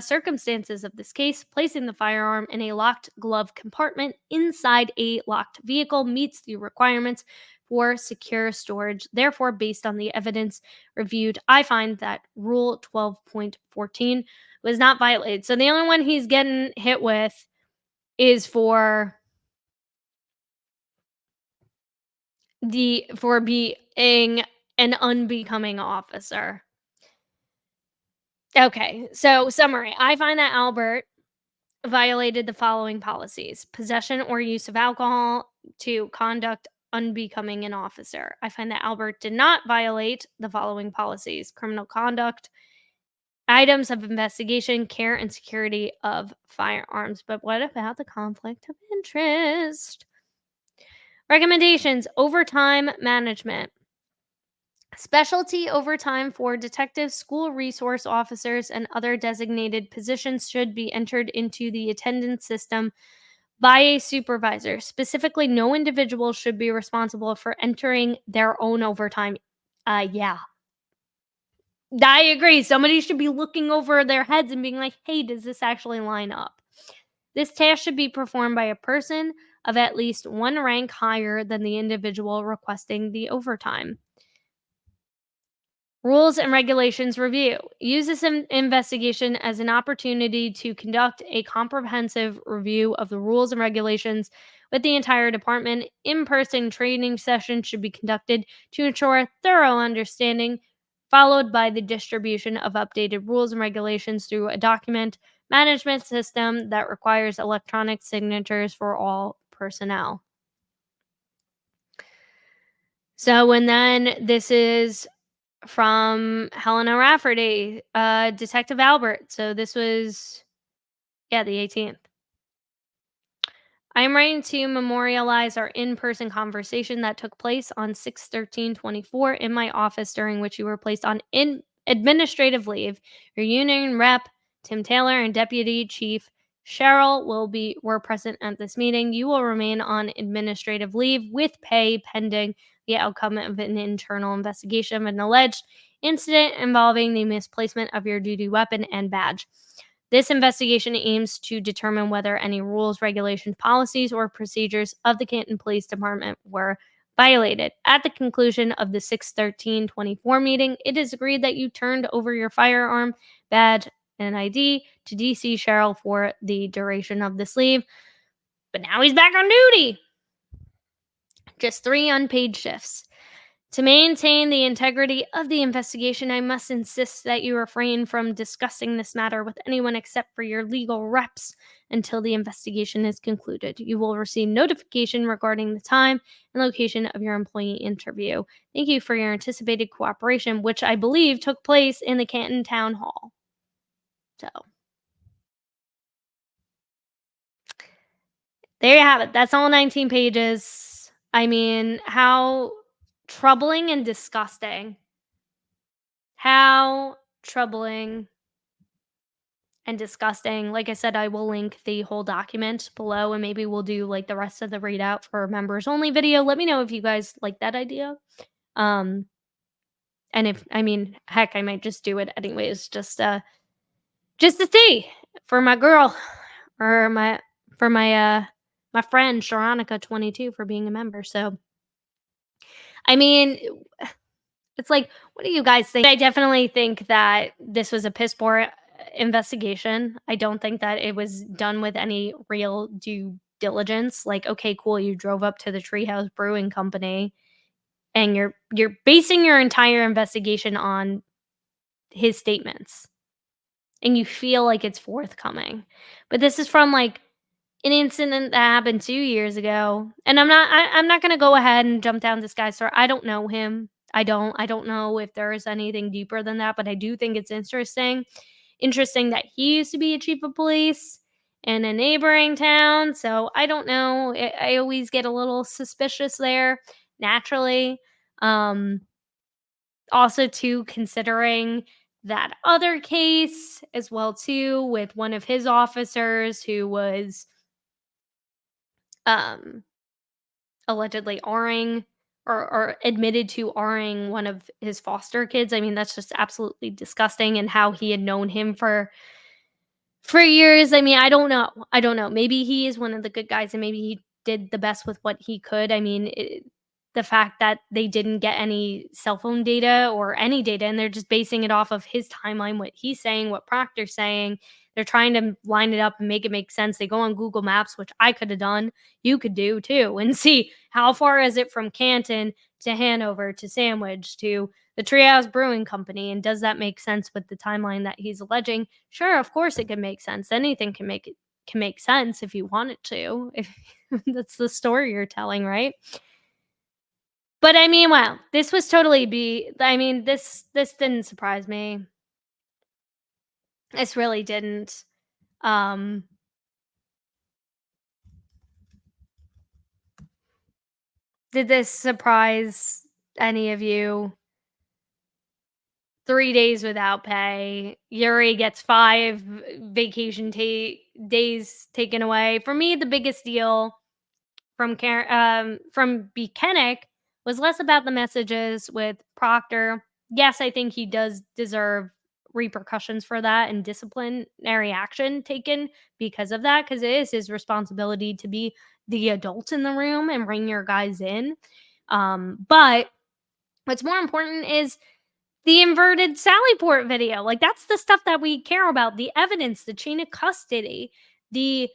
circumstances of this case, placing the firearm in a locked glove compartment inside a locked vehicle meets the requirements for secure storage. Therefore, based on the evidence reviewed, I find that Rule 12.14 was not violated. So the only one he's getting hit with is for being an unbecoming officer. Okay, so summary. I find that Albert violated the following policies: possession or use of alcohol to conduct unbecoming an officer. I find that Albert did not violate the following policies: criminal conduct, items of investigation, care and security of firearms. But what about the conflict of interest? Recommendations: overtime management. Specialty overtime for detectives, school resource officers, and other designated positions should be entered into the attendance system by a supervisor. Specifically, no individual should be responsible for entering their own overtime. Yeah. I agree. Somebody should be looking over their heads and being like, hey, does this actually line up? This task should be performed by a person of at least one rank higher than the individual requesting the overtime. Rules and regulations review. Use this investigation as an opportunity to conduct a comprehensive review of the rules and regulations with the entire department. In-person training sessions should be conducted to ensure thorough understanding, followed by the distribution of updated rules and regulations through a document management system that requires electronic signatures for all personnel. So, and then this is from Helena Rafferty, Detective Albert. So this was, the 18th. I am writing to memorialize our in-person conversation that took place on 6/13/24 in my office, during which you were placed on administrative leave. Your union rep, Tim Taylor, and Deputy Chief Cheryl were present at this meeting. You will remain on administrative leave with pay pending the outcome of an internal investigation of an alleged incident involving the misplacement of your duty weapon and badge. This investigation aims to determine whether any rules, regulations, policies, or procedures of the Canton Police Department were violated. At the conclusion of the 6/13/24 meeting, it is agreed that you turned over your firearm, badge, and ID to DC Cheryl for the duration of this leave. But now he's back on duty. Just 3 unpaid shifts. To maintain the integrity of the investigation, I must insist that you refrain from discussing this matter with anyone except for your legal reps until the investigation is concluded. You will receive notification regarding the time and location of your employee interview. Thank you for your anticipated cooperation, which I believe took place in the Canton Town Hall. So, there you have it. That's all 19 pages. I mean, how troubling and disgusting. How troubling and disgusting. Like I said, I will link the whole document below, and maybe we'll do like the rest of the readout for a members only video. Let me know if you guys like that idea. Um, and if, I mean, heck, I might just do it anyways, just to see for my girl or my friend Sharonica22 for being a member. So, I mean, it's like, what do you guys think? I definitely think that this was a piss poor investigation. I don't think that it was done with any real due diligence. Like, okay, cool, you drove up to the Treehouse Brewing Company and you're basing your entire investigation on his statements and you feel like it's forthcoming. But this is from like an incident that happened 2 years ago, and I'm not gonna go ahead and jump down this guy's throat. I don't know him. I don't know if there is anything deeper than that, but I do think it's interesting that he used to be a chief of police in a neighboring town, so I don't know. I always get a little suspicious there, naturally. Um, Also too, considering that other case as well too, with one of his officers who was um allegedly R-ing or admitted to R-ing one of his foster kids. I mean, that's just absolutely disgusting, and how he had known him for years. I mean, I don't know. I don't know. Maybe he is one of the good guys and maybe he did the best with what he could. I mean, the fact that they didn't get any cell phone data or any data and they're just basing it off of his timeline, what he's saying, what Proctor's saying. They're trying to line it up and make it make sense. They go on Google Maps, which I could have done. You could do too, and see how far is it from Canton to Hanover to Sandwich to the Treehouse Brewing Company, and does that make sense with the timeline that he's alleging? Sure, of course it can make sense. Anything can make sense if you want it to. If that's the story you're telling, right? But I mean, wow, this was totally I mean, this didn't surprise me. This really didn't. Um did this surprise any of you? 3 days without pay. Yuri gets 5 vacation days taken away. For me, the biggest deal from Buchanan was less about the messages with Proctor. Yes, I think he does deserve repercussions for that and disciplinary action taken because of that, because it is his responsibility to be the adult in the room and bring your guys in. But what's more important is the inverted Sallyport video. Like, that's the stuff that we care about, the evidence, the chain of custody, the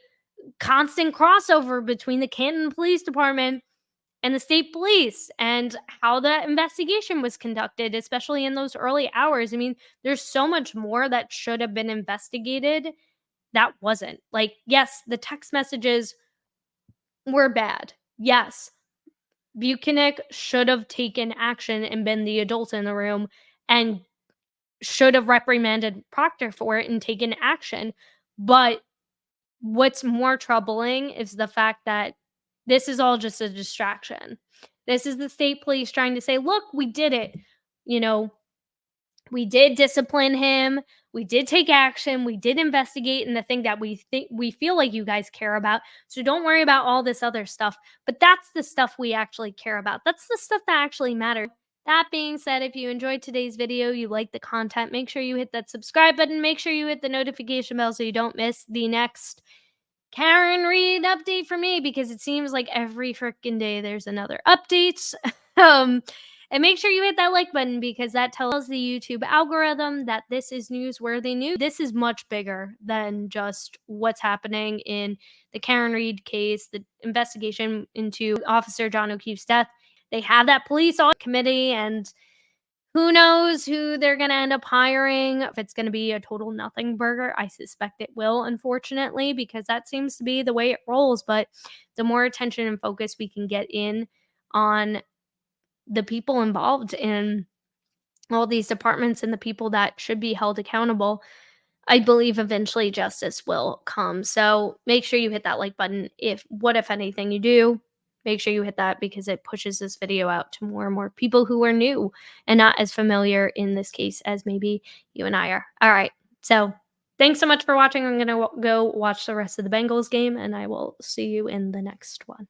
constant crossover between the Canton Police Department and the state police, and how that investigation was conducted, especially in those early hours. I mean, there's so much more that should have been investigated that wasn't. Like, yes, the text messages were bad. Yes, Buchanan should have taken action and been the adult in the room and should have reprimanded Proctor for it and taken action. But what's more troubling is the fact that this is all just a distraction. This is the state police trying to say, look, we did it. You know, we did discipline him. We did take action. We did investigate, and the thing that we feel like you guys care about. So don't worry about all this other stuff. But that's the stuff we actually care about. That's the stuff that actually matters. That being said, if you enjoyed today's video, you like the content, make sure you hit that subscribe button. Make sure you hit the notification bell so you don't miss the next Karen Reed update for me, because it seems like every freaking day there's another update. um And make sure you hit that like button because that tells the YouTube algorithm that this is newsworthy news. This is much bigger than just what's happening in the Karen Reed case, the investigation into Officer John O'Keefe's death. They have that police audit committee, and who knows who they're going to end up hiring. If it's going to be a total nothing burger, I suspect it will, unfortunately, because that seems to be the way it rolls. But the more attention and focus we can get in on the people involved in all these departments and the people that should be held accountable, I believe eventually justice will come. So make sure you hit that like button. If anything you do, make sure you hit that because it pushes this video out to more and more people who are new and not as familiar in this case as maybe you and I are. All right. So thanks so much for watching. I'm going to go watch the rest of the Bengals game, and I will see you in the next one.